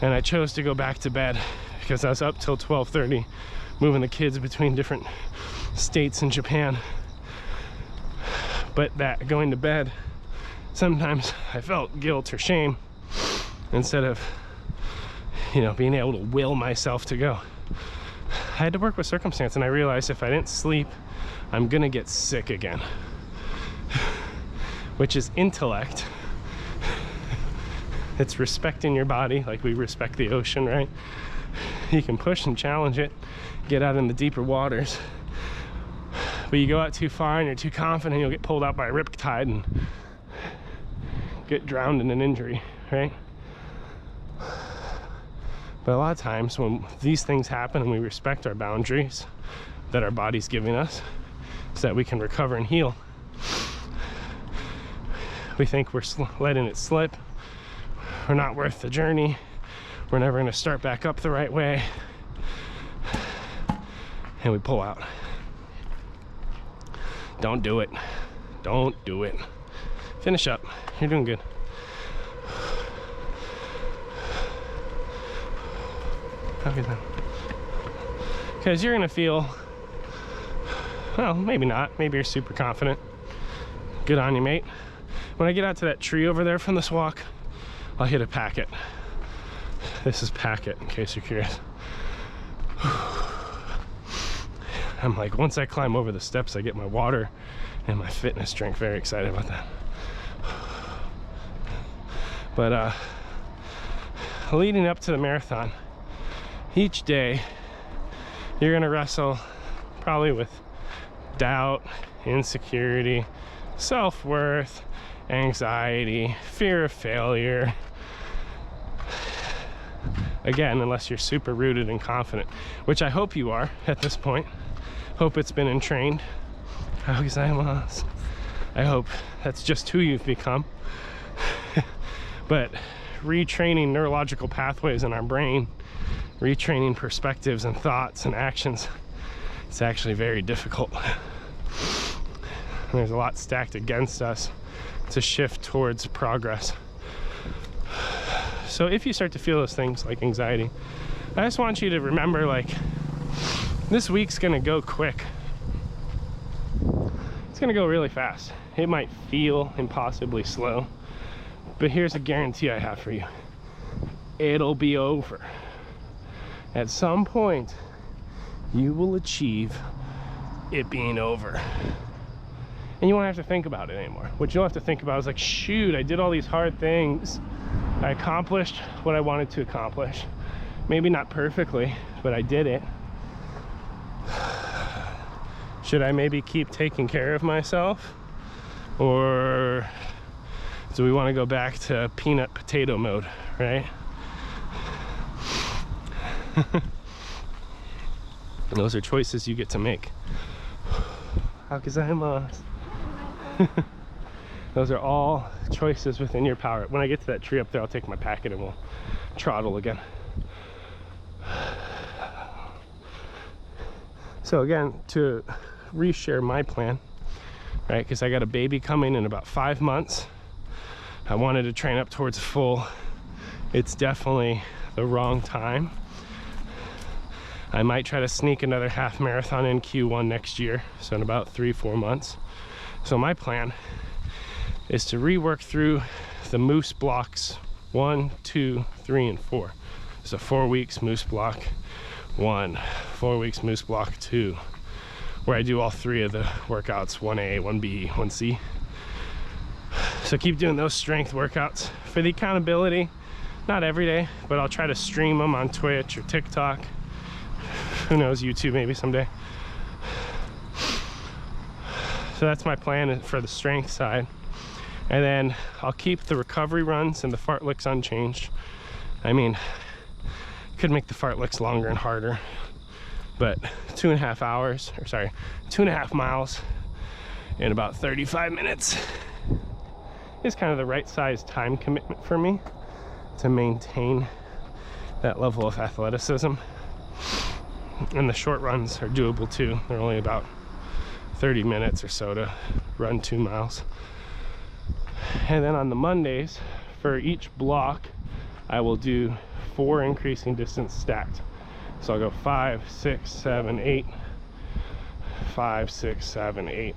and I chose to go back to bed because I was up till 12:30 moving the kids between different states in Japan. But that going to bed, sometimes I felt guilt or shame instead of, you know, being able to will myself to go. I had to work with circumstance, and I realized if I didn't sleep, I'm gonna get sick again. Which is intellect. It's respecting your body like we respect the ocean, right? You can push and challenge it, get out in the deeper waters. But you go out too far and you're too confident, you'll get pulled out by a riptide and get drowned in an injury, right? But a lot of times when these things happen and we respect our boundaries that our body's giving us so that we can recover and heal, we think we're letting it slip, we're not worth the journey, we're never going to start back up the right way, and we pull out. Don't do it. Don't do it. Finish up. You're doing good. Okay then. because you're gonna feel, well, maybe not, maybe you're super confident. Good on you, mate. When I get out to that tree over there from this walk, I'll hit a packet. This is packet, in case you're curious. I'm like, once I climb over the steps, I get my water and my fitness drink. Very excited about that. But leading up to the marathon, each day you're gonna wrestle probably with doubt, insecurity, self-worth, anxiety, fear of failure. Again, unless you're super rooted and confident, which I hope you are at this point. Hope it's been entrained. I hope that's just who you've become. But retraining neurological pathways in our brain, retraining perspectives and thoughts and actions, it's actually very difficult. There's a lot stacked against us to shift towards progress. So if you start to feel those things like anxiety, I just want you to remember, like, this week's gonna go quick. It's gonna go really fast. It might feel impossibly slow, but here's a guarantee I have for you. It'll be over. At some point, you will achieve it being over. And you won't have to think about it anymore. What you don't have to think about is like, shoot, I did all these hard things. I accomplished what I wanted to accomplish. Maybe not perfectly, but I did it. Should I maybe keep taking care of myself? Or do we want to go back to peanut potato mode, right? Those are choices you get to make. How gozaimasu. Those are all choices within your power. When I get to that tree up there, I'll take my packet and we'll trottle again. So again, to reshare my plan, right? Because I got a baby coming in about 5 months. I wanted to train up towards full. It's definitely the wrong time. I might try to sneak another half marathon in Q1 next year, so in about 3-4 months. So my plan is to rework through the Moose blocks 1, 2, 3, and 4. So 4 weeks Moose block 1, 4 weeks Moose block 2, where I do all 3 of the workouts, 1A, 1B, 1C. So keep doing those strength workouts for the accountability. Not every day, but I'll try to stream them on Twitch or TikTok. Who knows, YouTube maybe someday. So that's my plan for the strength side. And then I'll keep the recovery runs and the fartleks unchanged. I mean, could make the fartleks longer and harder, but 2.5 hours, or sorry, 2.5 miles in about 35 minutes is kind of the right size time commitment for me to maintain that level of athleticism. And the short runs are doable too. They're only about 30 minutes or so to run 2 miles. And then on the Mondays, for each block, I will do 4 increasing distance stacked. So I'll go 5, 6, 7, 8, 5, 6, 7, 8.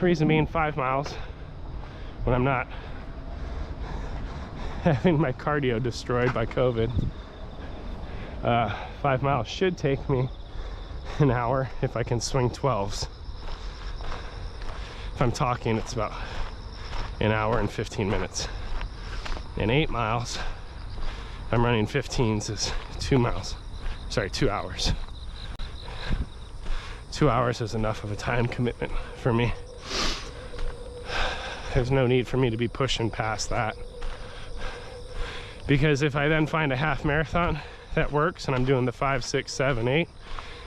Reason being 5 miles when I'm not having my cardio destroyed by COVID. 5 miles should take me an hour if I can swing 12s. If I'm talking, it's about an hour and 15 minutes. And 8 miles, if I'm running 15s, is 2 miles. Sorry, 2 hours. 2 hours is enough of a time commitment for me. There's no need for me to be pushing past that. Because if I then find a half marathon that works and I'm doing the 5, 6, 7, 8,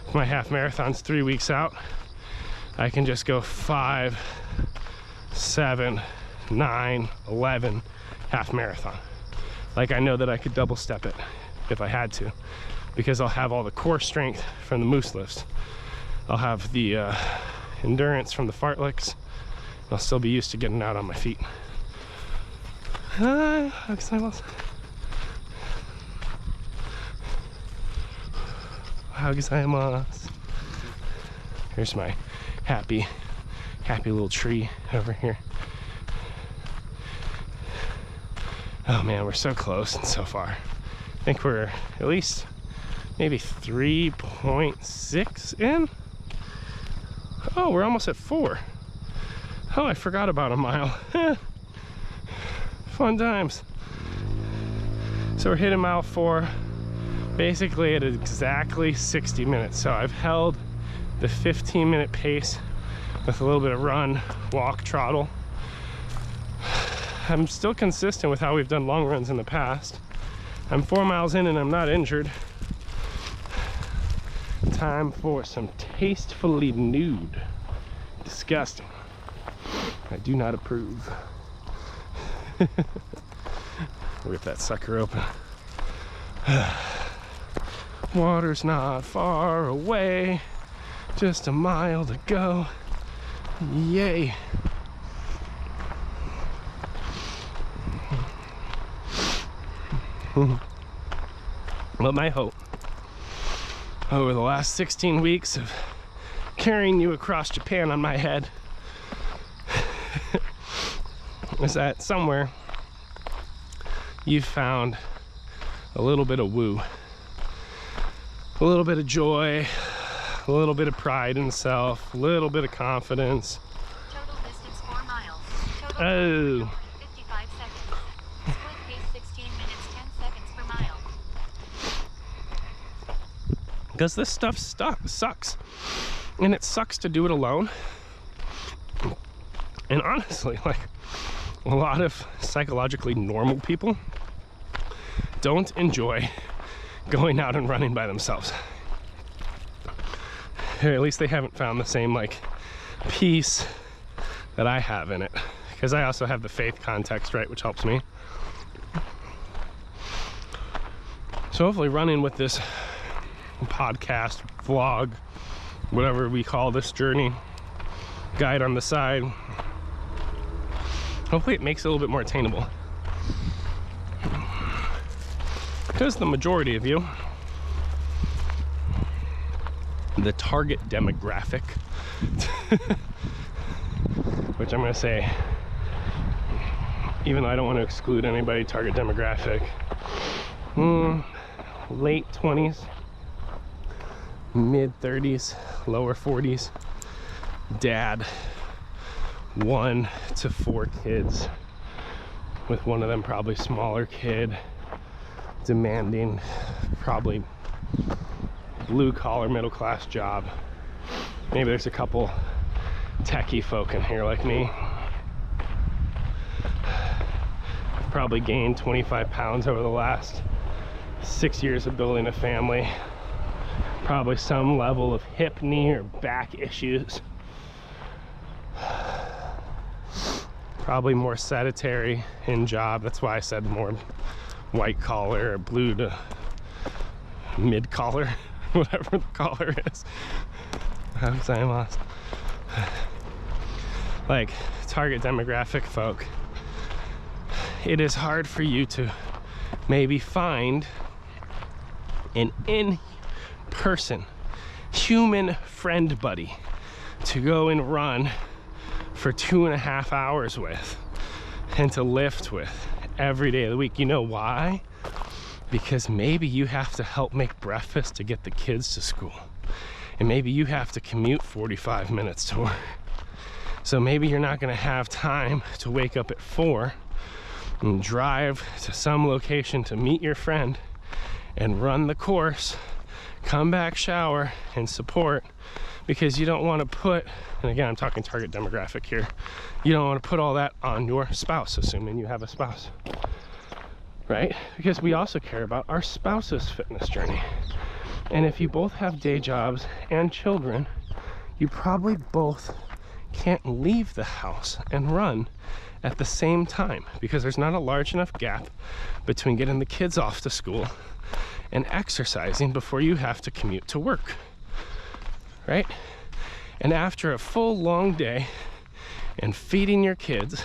if my half marathon's 3 weeks out, I can just go 5, 7, 9, 11 half marathon. Like, I know that I could double step it if I had to, because I'll have all the core strength from the Moose lifts. I'll have the endurance from the fartleks. I'll still be used to getting out on my feet. gozaimasu. Here's my happy little tree over here. Oh man, we're so close and so far. I think we're at least maybe 3.6 in. Oh, we're almost at 4. Oh, I forgot about a mile. Fun times. So we're hitting mile 4 basically at exactly 60 minutes. So I've held the 15-minute pace with a little bit of run, walk, trottle. I'm still consistent with how we've done long runs in the past. I'm 4 miles in and I'm not injured. Time for some tastefully nude. Disgusting. I do not approve. Rip that sucker open. Water's not far away. Just a mile to go. Yay. Well, my hope over the last 16 weeks of carrying you across Japan on my head is that somewhere you've found a little bit of woo, a little bit of joy, a little bit of pride in self, a little bit of confidence. Total distance 4 miles. Total Oh. 55 seconds. Split pace 16 minutes 10 seconds per mile. Because this stuff sucks. And it sucks to do it alone. And honestly, like, a lot of psychologically normal people don't enjoy going out and running by themselves. Or at least they haven't found the same, like, peace that I have in it. Because I also have the faith context, right, which helps me. So hopefully running with this podcast, vlog, whatever we call this journey, guide on the side, hopefully it makes it a little bit more attainable. Because the majority of you, the target demographic, which I'm going to say, even though I don't want to exclude anybody, target demographic, late 20s, mid 30s, lower 40s, dad, 1 to 4 kids, with one of them probably smaller kid, demanding probably blue collar middle class job. Maybe there's a couple techie folk in here like me. Probably gained 25 pounds over the last 6 years of building a family. Probably some level of hip, knee, or back issues. Probably more sedentary in job. That's why I said more white collar or blue to mid collar, whatever the collar is. Like, target demographic folk, it is hard for you to maybe find an in-person human friend buddy to go and run for 2.5 hours with and to lift with every day of the week. You know why? Because maybe you have to help make breakfast to get the kids to school, and maybe you have to commute 45 minutes to work. So maybe you're not going to have time to wake up at 4 and drive to some location to meet your friend and run the course, come back, shower, and support, because you don't want to put, and again, I'm talking target demographic here, you don't want to put all that on your spouse, assuming you have a spouse, right? Because we also care about our spouse's fitness journey. And if you both have day jobs and children, you probably both can't leave the house and run at the same time, because there's not a large enough gap between getting the kids off to school and exercising before you have to commute to work, right? And after a full long day and feeding your kids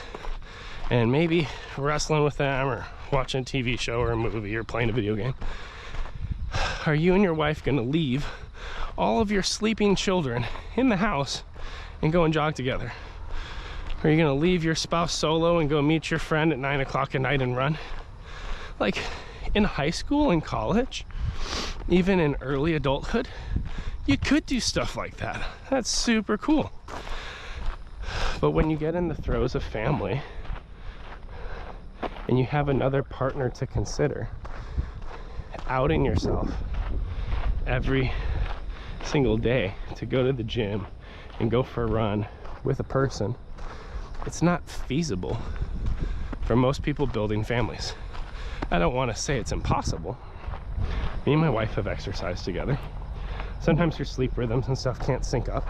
and maybe wrestling with them or watching a TV show or a movie or playing a video game, are you and your wife going to leave all of your sleeping children in the house and go and jog together? Are you gonna leave your spouse solo and go meet your friend at 9 o'clock at night and run? Like in high school and college, even in early adulthood, you could do stuff like that. That's super cool. But when you get in the throes of family and you have another partner to consider, outing yourself every single day to go to the gym and go for a run with a person, it's not feasible for most people building families. I don't want to say it's impossible. Me and my wife have exercised together. Sometimes your sleep rhythms and stuff can't sync up.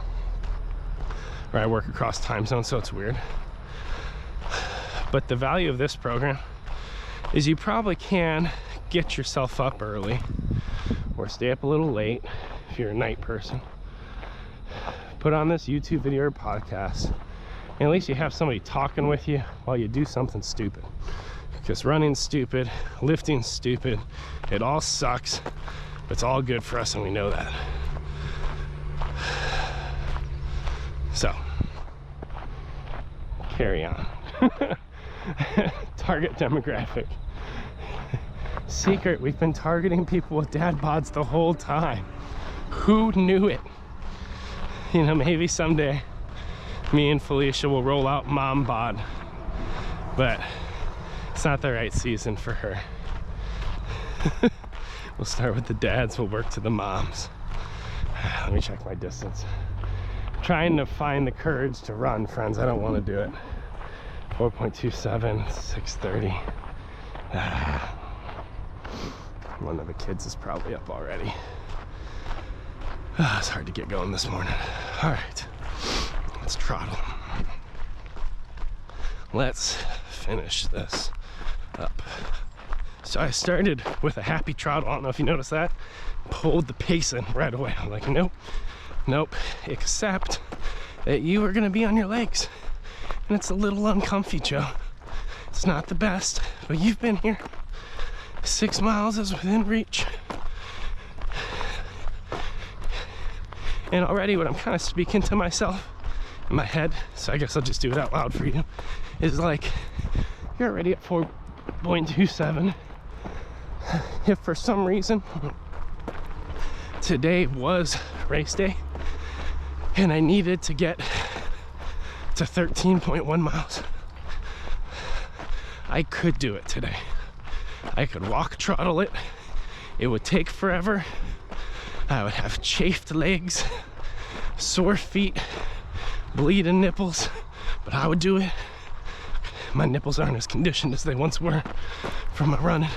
Or I work across time zones, so it's weird. But the value of this program is you probably can get yourself up early or stay up a little late if you're a night person. Put on this YouTube video or podcast, and at least you have somebody talking with you while you do something stupid. Because running's stupid, lifting's stupid, it all sucks, but it's all good for us and we know that. So, carry on. Target demographic. Secret, we've been targeting people with dad bods the whole time. Who knew it? You know, maybe someday me and Felicia will roll out mom bod, but it's not the right season for her. We'll start with the dads, we'll work to the moms. Let me check my distance. Trying to find the courage to run, friends. I don't want to do it. 4.27, 6:30. One of the kids is probably up already. It's hard to get going this morning. All right, let's trottle. Let's finish this up. So I started with a happy trottle. I don't know if you noticed that. Pulled the pace in right away. I'm like, nope. Nope, except that you are gonna be on your legs. And it's a little uncomfy, Joe. It's not the best, but you've been here. 6 miles is within reach. And already what I'm kind of speaking to myself in my head, so I guess I'll just do it out loud for you, is like, you're already at 4.27. If for some reason today was race day and I needed to get to 13.1 miles, I could do it today. I could walk trottle it. It would take forever. I would have chafed legs, sore feet, bleeding nipples, but I would do it. My nipples aren't as conditioned as they once were from my running.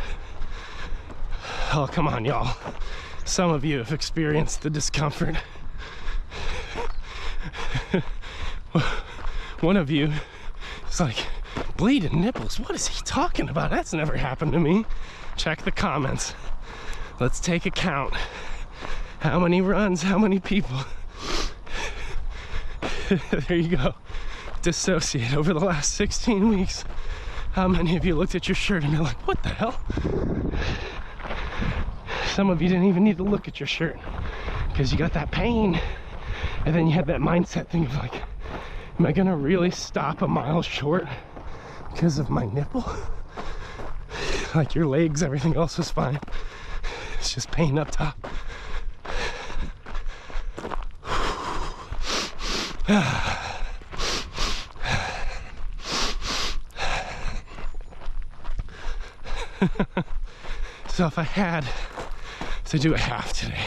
Oh, come on, y'all. Some of you have experienced the discomfort. One of you is like, bleeding nipples? What is he talking about? That's never happened to me. Check the comments. Let's take a count. How many runs? How many people? There you go. Dissociate over the last 16 weeks. How many of you looked at your shirt and you're like, what the hell? Some of you didn't even need to look at your shirt because you got that pain. And then you had that mindset thing of like, am I gonna really stop a mile short because of my nipple? Like your legs, everything else was fine. It's just pain up top. So if I had to do a half today,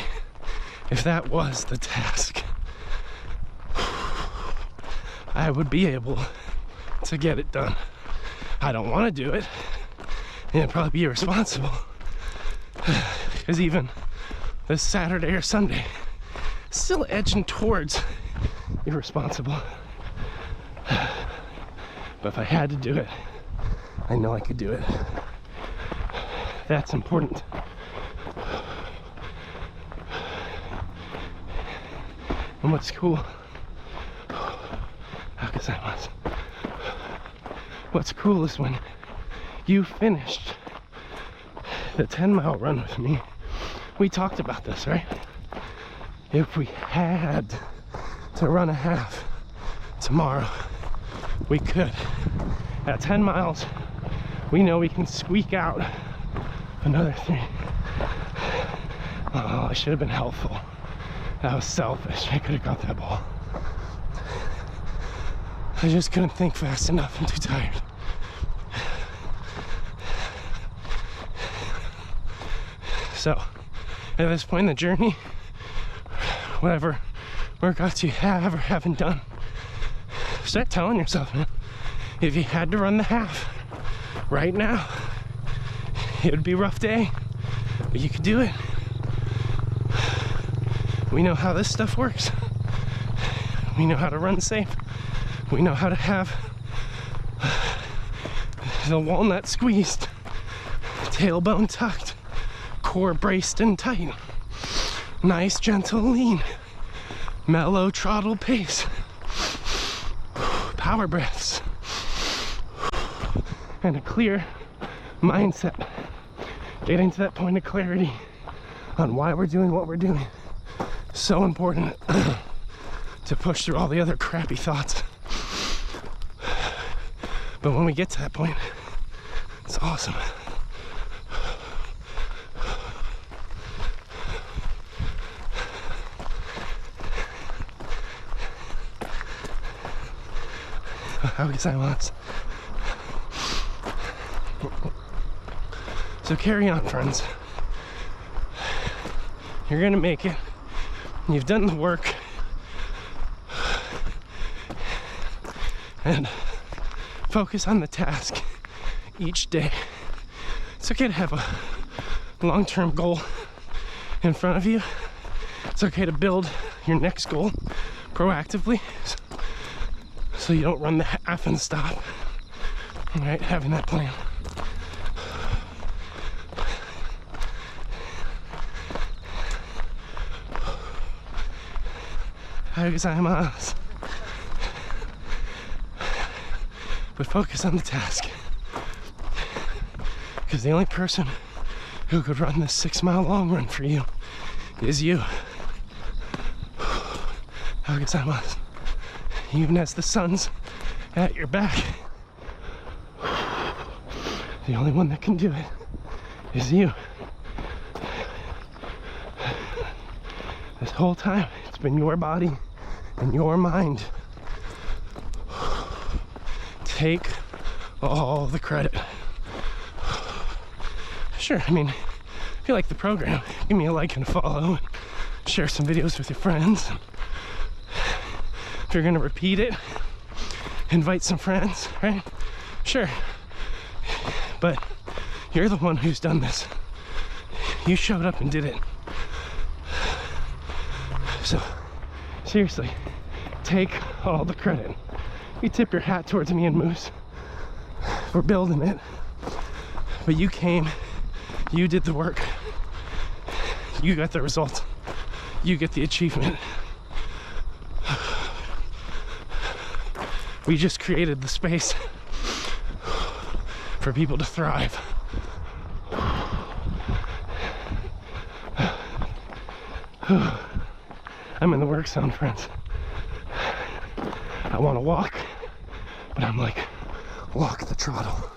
if that was the task, I would be able to get it done. I don't want to do it, and it'd probably be irresponsible, because even this Saturday or Sunday, still edging towards irresponsible. But if I had to do it, I know I could do it. That's important. And what's cool, what's cool is when you finished the 10-mile run with me, we talked about this, right? if we had to run a half tomorrow, we could. At 10 miles, we know we can squeak out another 3. Oh, I should have been helpful. That was selfish. I could have got that ball. I just couldn't think fast enough. I'm too tired. So, at this point in the journey, whatever workouts you have or haven't done, start telling yourself, man, if you had to run the half right now, it would be a rough day, but you could do it. We know how this stuff works. We know how to run safe. We know how to have the walnut squeezed, tailbone tucked, core braced and tight. Nice gentle lean, mellow throttle pace, power breaths, and a clear mindset. Getting to that point of clarity on why we're doing what we're doing. So important to push through all the other crappy thoughts. But when we get to that point, it's awesome. So carry on, friends. You're gonna make it. You've done the work. And focus on the task each day. It's okay to have a long-term goal in front of you. It's okay to build your next goal proactively, so you don't run the half and stop. All right, having that plan. But focus on the task, because the only person who could run this 6-mile long run for you is you. Even as the sun's at your back, the only one that can do it is you. This whole time, it's been your body and your mind. Take all the credit. Sure, I mean, if you like the program, give me a like and a follow, and share some videos with your friends. If you're gonna repeat it, invite some friends, right? Sure. But you're the one who's done this. You showed up and did it. So, seriously, take all the credit. You tip your hat towards me and Moose for building it. But you came, you did the work, you got the result, you get the achievement. We just created the space for people to thrive. I'm in the work zone, friends. I want to walk, but I'm like, lock the throttle.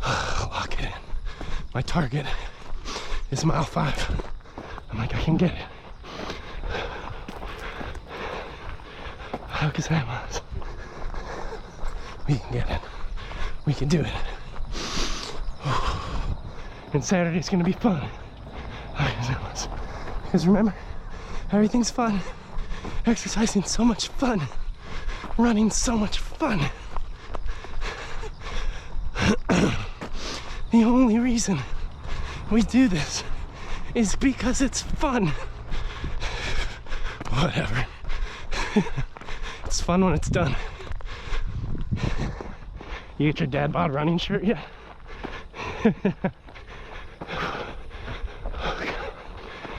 Lock it in. My target is mile 5. I'm like, I can get it. We can get it. We can do it. And Saturday's gonna be fun. Because remember, everything's fun. Exercising so much fun. Running so much fun. The only reason we do this is because it's fun. Whatever. It's fun when it's done. You get your DadBod running shirt yet?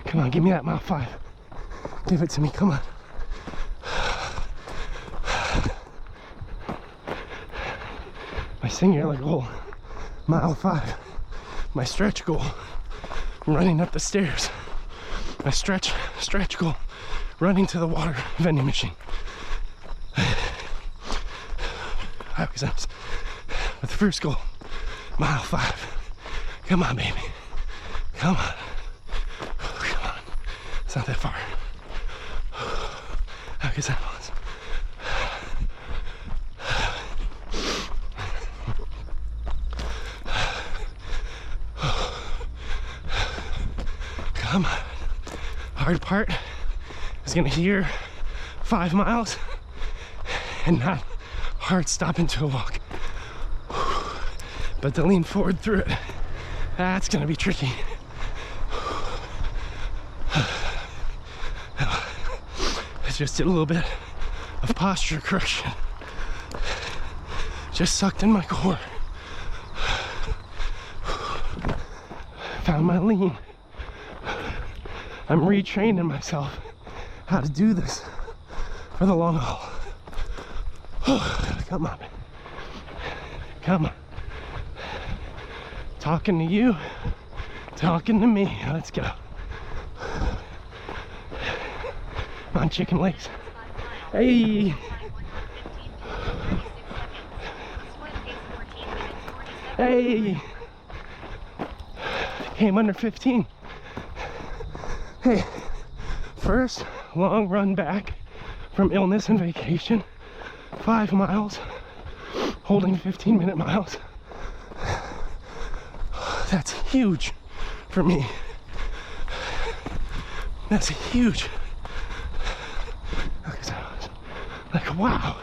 Come on, give me that mile 5. Give it to me, come on. My singular goal, mile 5. My stretch goal, running up the stairs. my stretch goal, running to the water vending machine. I was with the first goal, mile 5. Come on, baby. Come on. Come on. It's not that far. How guess that was. Come on. Hard part is gonna hear 5 miles and not hard stop into a walk. But to lean forward through it, that's gonna be tricky. I just did a little bit of posture correction. Just sucked in my core. Found my lean. I'm retraining myself how to do this for the long haul. Come on. Come on. Talking to you, talking to me. Let's go. Come on, chicken legs. Hey. Hey. Came under 15. Hey, first long run back from illness and vacation. 5 miles, holding 15-minute miles. That's huge for me. That's huge. Like, wow.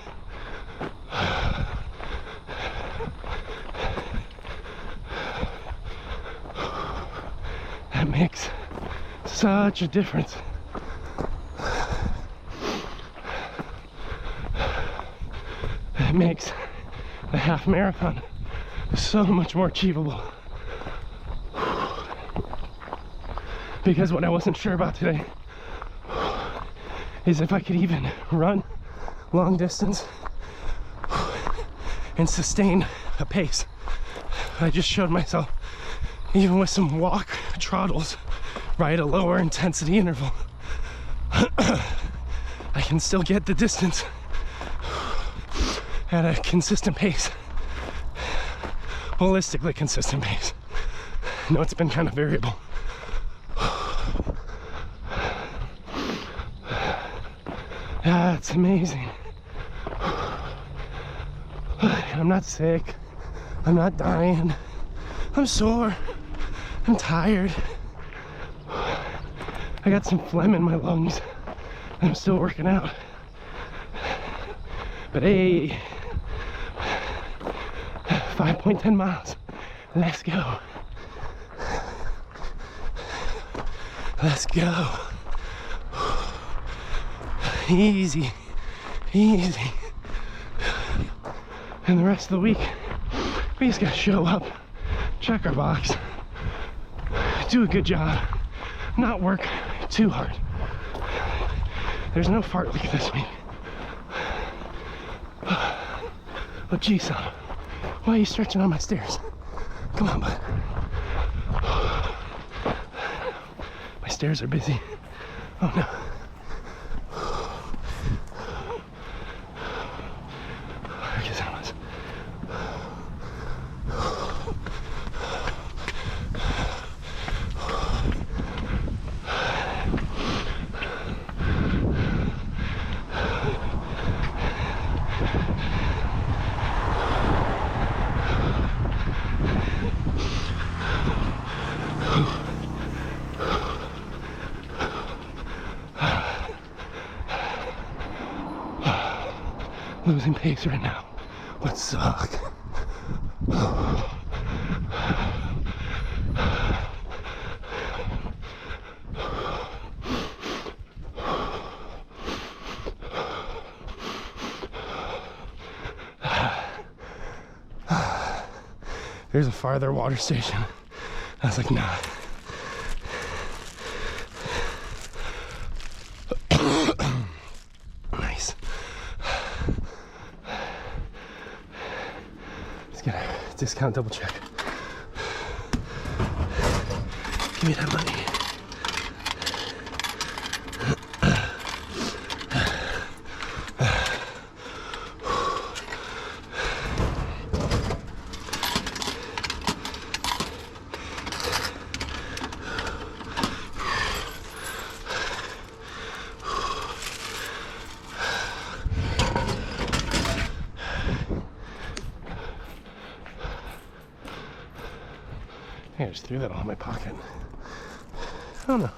That makes such a difference. It makes the half marathon so much more achievable. Because what I wasn't sure about today is if I could even run long distance and sustain a pace. I just showed myself, even with some walk trottles, right, a lower intensity interval, I can still get the distance at a consistent pace, holistically consistent pace. I know it's been kind of variable. That's amazing. I'm not sick. I'm not dying. I'm sore. I'm tired. I got some phlegm in my lungs. I'm still working out. But hey, 5.10 miles. Let's go. Let's go. Easy, easy. And the rest of the week, we just gotta show up, check our box, do a good job, not work too hard. There's no fart leak this week. Oh geez, son, why are you stretching on my stairs? Come on, bud. My stairs are busy. Oh no. Losing pace right now would suck. There's a farther water station. I was like, nah. Nice. Let's get a discount double check. Give me that money. I just threw that all in my pocket. Oh no,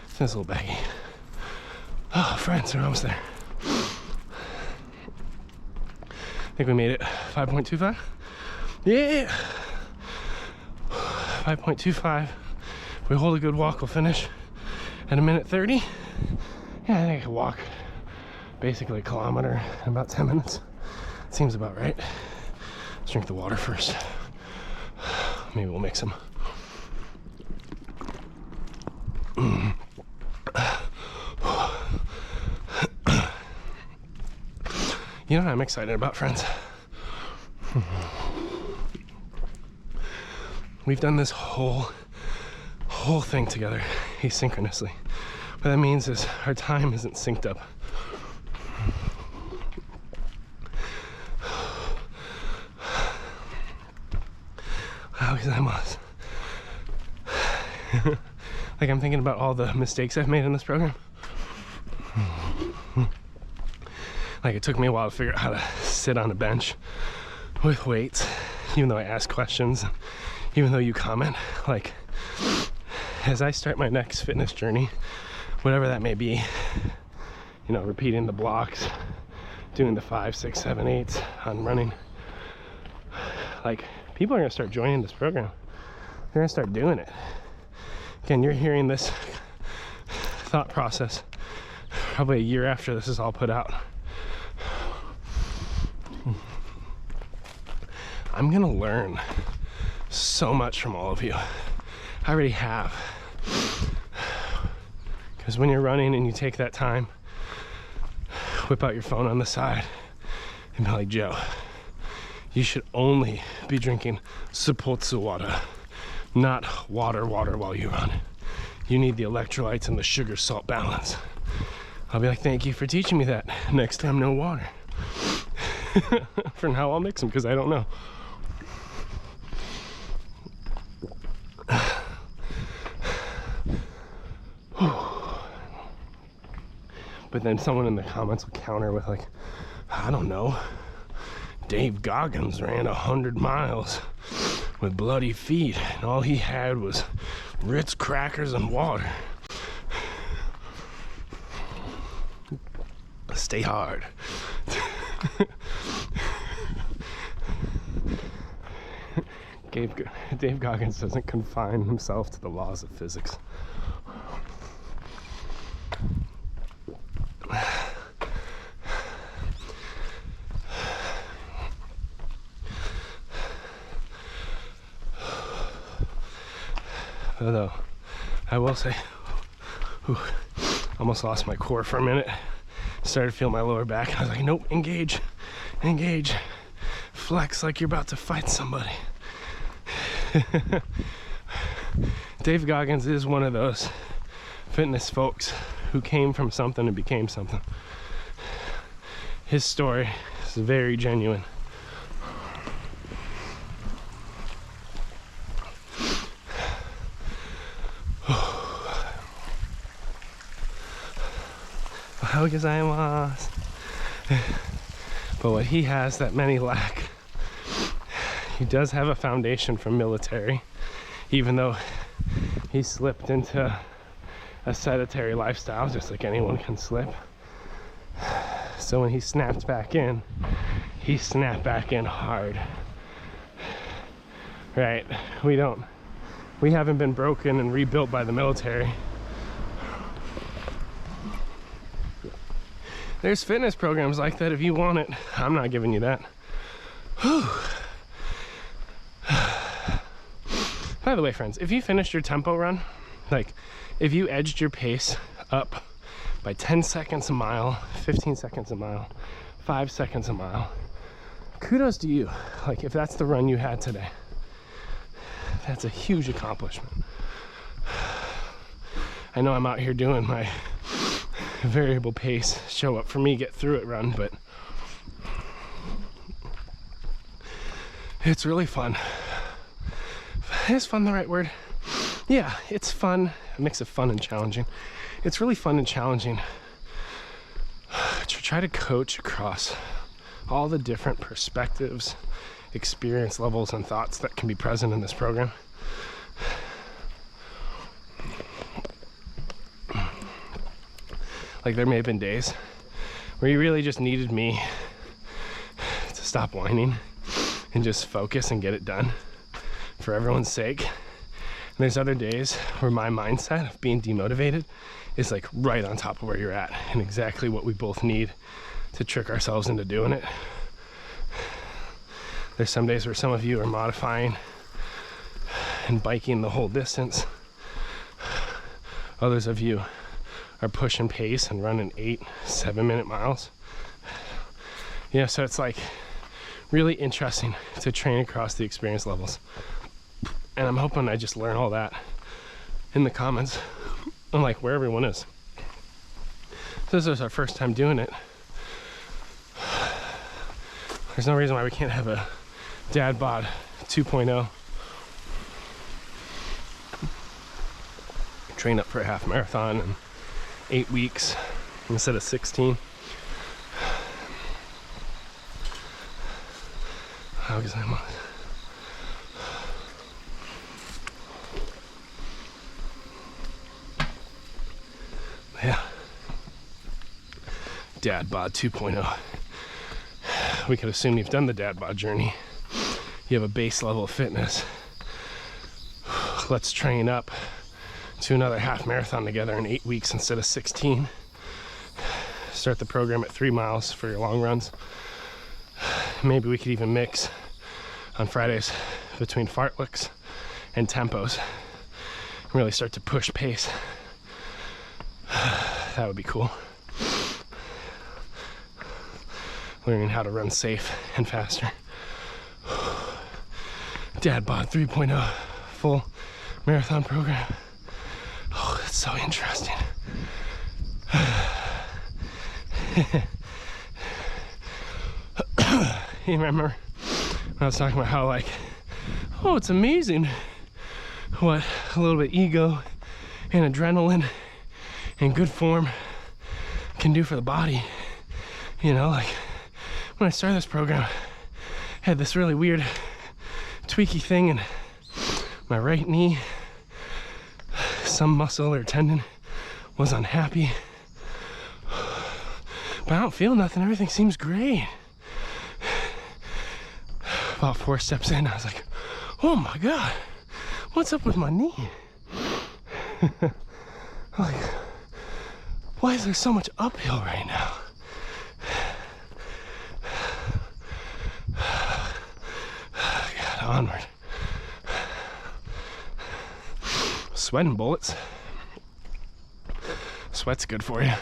it's this little baggie. Oh, friends, we're almost there. I think we made it. 5.25? Yeah! 5.25. If we hold a good walk, we'll finish at 1:30. Yeah, I think I could walk basically a kilometer in about 10 minutes. Seems about right. Let's drink the water first. Maybe we'll mix them. You know what I'm excited about, friends? We've done this whole thing together asynchronously. What that means is our time isn't synced up. How excited. Like, I'm thinking about all the mistakes I've made in this program. Like, it took me a while to figure out how to sit on a bench with weights, even though I ask questions, even though you comment. Like, as I start my next fitness journey, whatever that may be, you know, repeating the blocks, doing the 5, 6, 7, 8 on running, like, people are gonna start joining this program. They're gonna start doing it. Again, you're hearing this thought process probably a year after this is all put out. I'm gonna learn so much from all of you. I already have. Because when you're running and you take that time, whip out your phone on the side and be like, Joe, you should only be drinking suppotsu water, not water while you run. You need the electrolytes and the sugar salt balance. I'll be like, thank you for teaching me that. Next time, no water. For now, I'll mix them because I don't know. But then someone in the comments will counter with like, I don't know, Dave Goggins ran 100 miles with bloody feet and all he had was Ritz crackers and water. Stay hard. Dave Goggins doesn't confine himself to the laws of physics. Although, I will say, almost lost my core for a minute. Started to feel my lower back. I was like, nope, engage, flex like you're about to fight somebody. Dave Goggins is one of those fitness folks who came from something and became something. His story is very genuine. But what he has that many lack, he does have a foundation from military, even though he slipped into a sedentary lifestyle just like anyone can slip. So when he snapped back in, he snapped back in hard. Right? We haven't been broken and rebuilt by the military. There's fitness programs like that if you want it. I'm not giving you that. Whew. By the way, friends, if you finished your tempo run, like if you edged your pace up by 10 seconds a mile, 15 seconds a mile, 5 seconds a mile, kudos to you. Like if that's the run you had today, that's a huge accomplishment. I know I'm out here doing my variable pace, show up for me, get through it run, but it's really fun. Is fun the right word? Yeah, it's fun. A mix of fun and challenging. It's really fun and challenging to try to coach across all the different perspectives, experience levels, and thoughts that can be present in this program. Like there may have been days where you really just needed me to stop whining and just focus and get it done for everyone's sake. And there's other days where my mindset of being demotivated is like right on top of where you're at and exactly what we both need to trick ourselves into doing it. There's some days where some of you are modifying and biking the whole distance. Others of you are pushing pace and running 8-7 minute miles. Yeah, so it's like really interesting to train across the experience levels. And I'm hoping I just learn all that in the comments on like where everyone is. So this is our first time doing it. There's no reason why we can't have a DadBod 2.0. Train up for a half marathon in 8 weeks instead of 16. How is that? Yeah. DadBod 2.0. We could assume you've done the DadBod journey. You have a base level of fitness. Let's train up to another half marathon together in 8 weeks instead of 16. Start the program at 3 miles for your long runs. Maybe we could even mix on Fridays between fartleks and tempos. Really start to push pace. That would be cool. Learning how to run safe and faster. DadBod 3.0 full marathon program. Oh, that's so interesting. You remember when I was talking about how like, oh, it's amazing what a little bit ego and adrenaline and good form can do for the body. You know, like when I started this program, I had this really weird tweaky thing in my right knee. Some muscle or tendon was unhappy. But I don't feel nothing. Everything seems great. About 4 steps in, I was like, oh my God, what's up with my knee? Like, why is there so much uphill right now? God, onward. Sweating bullets. Sweat's good for you.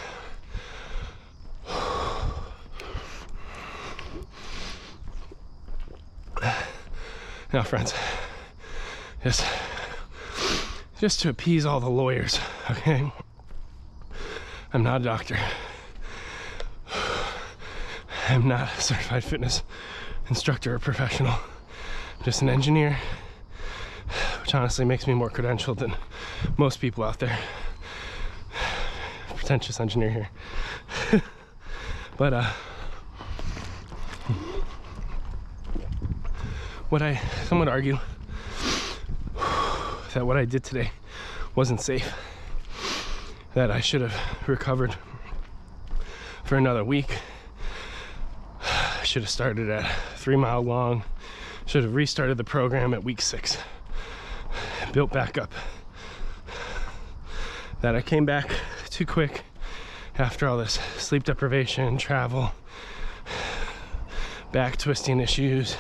Now, friends, just to appease all the lawyers, okay? I'm not a doctor. I'm not a certified fitness instructor or professional. I'm just an engineer, which honestly makes me more credentialed than most people out there. Pretentious engineer here. But some would argue that what I did today wasn't safe, that I should have recovered for another week. I should have started at 3 mile long, should have restarted the program at week 6, built back up. That I came back too quick after all this sleep deprivation, travel, back twisting issues,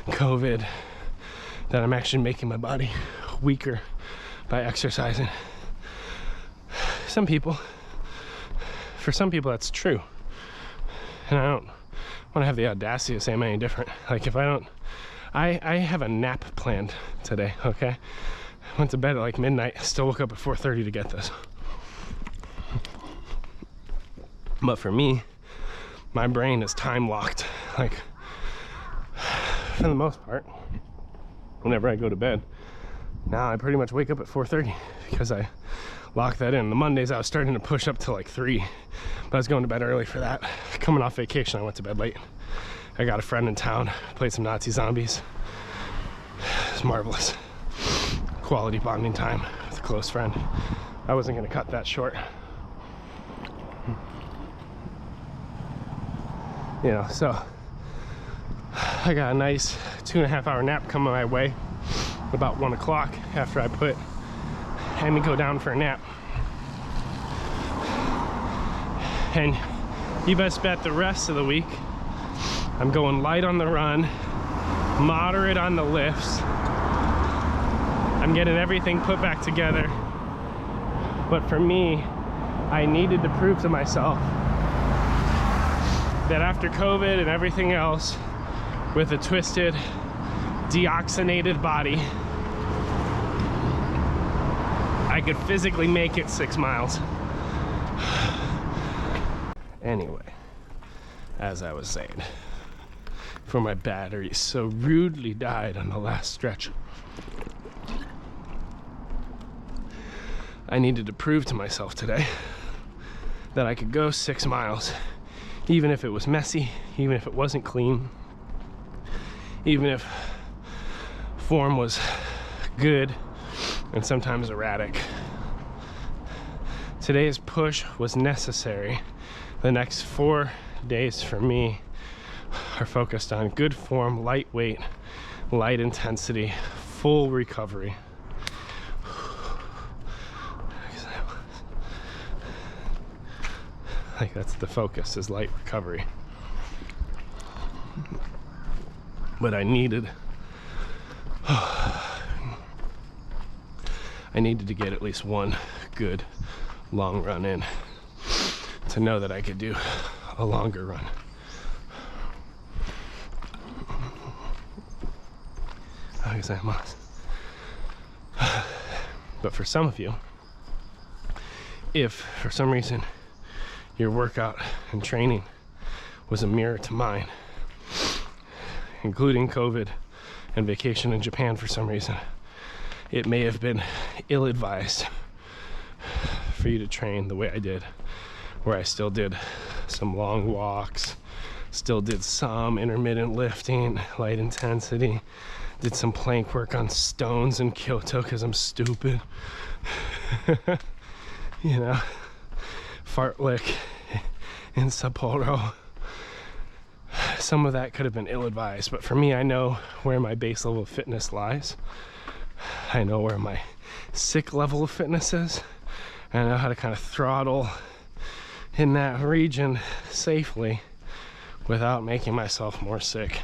COVID, that I'm actually making my body weaker by exercising. For some people that's true, and I don't want to have the audacity to say I'm any different. Like if I have a nap planned today, okay? I went to bed at like midnight, still woke up at 4:30 to get this. But for me, my brain is time locked. Like, for the most part, whenever I go to bed, now I pretty much wake up at 4:30 because I lock that in. The Mondays I was starting to push up to like 3, but I was going to bed early for that. Coming off vacation, I went to bed late. I got a friend in town, played some Nazi zombies. It was marvelous. Quality bonding time with a close friend. I wasn't gonna cut that short. You know, so I got a nice 2.5 hour nap coming my way about 1 o'clock after I put Emmy go down for a nap. And you best bet the rest of the week I'm going light on the run, moderate on the lifts. I'm getting everything put back together. But for me, I needed to prove to myself that after COVID and everything else, with a twisted, deoxygenated body, I could physically make it 6 miles. Anyway, as I was saying, before my battery so rudely died on the last stretch, I needed to prove to myself today that I could go 6 miles, even if it was messy, even if it wasn't clean, even if form was good and sometimes erratic. Today's push was necessary. The next 4 days for me are focused on good form, lightweight, light intensity, full recovery. Like, that's the focus, is light recovery. But I needed to get at least one good long run in to know that I could do a longer run. But for some of you, if for some reason your workout and training was a mirror to mine, including COVID and vacation in Japan for some reason, it may have been ill-advised for you to train the way I did, where I still did some long walks, still did some intermittent lifting, light intensity, did some plank work on stones in Kyoto because I'm stupid. You know, fartlek in Sapporo. Some of that could have been ill-advised, but for me, I know where my base level of fitness lies. I know where my sick level of fitness is, and I know how to kind of throttle in that region safely without making myself more sick,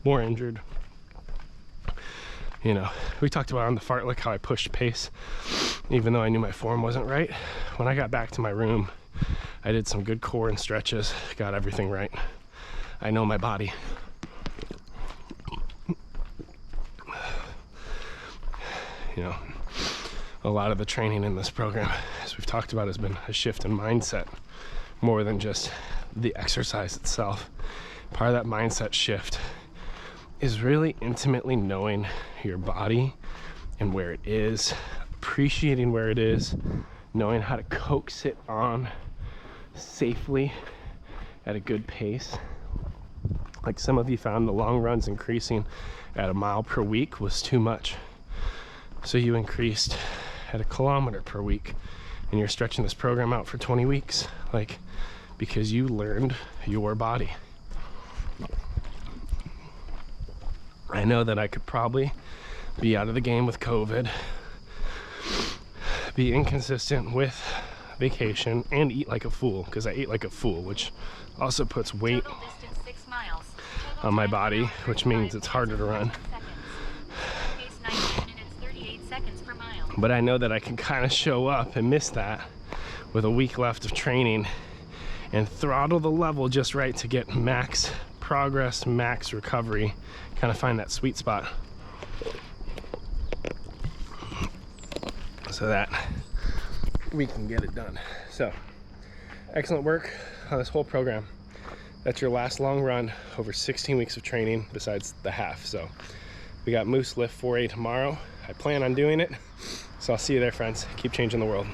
more injured. You know, we talked about on the fartlek how I pushed pace even though I knew my form wasn't right. When I got back to my room, I did some good core and stretches, got everything right. I know my body. You know, a lot of the training in this program, as we've talked about, has been a shift in mindset more than just the exercise itself. Part of that mindset shift is really intimately knowing your body and where it is, appreciating where it is, knowing how to coax it on safely at a good pace. Like some of you found the long runs increasing at 1 mile per week was too much. So you increased at 1 kilometer per week, and you're stretching this program out for 20 weeks, like, because you learned your body. I know that I could probably be out of the game with COVID, be inconsistent with vacation, and eat like a fool, because I ate like a fool, which also puts weight on my body, which means it's harder to run. But I know that I can kind of show up and miss that with a week left of training and throttle the level just right to get max progress, max recovery, kind of find that sweet spot so that we can get it done. So, excellent work on this whole program. That's your last long run over 16 weeks of training besides the half. So we got Moose Lift 4A tomorrow. I plan on doing it. So I'll see you there, friends. Keep changing the world.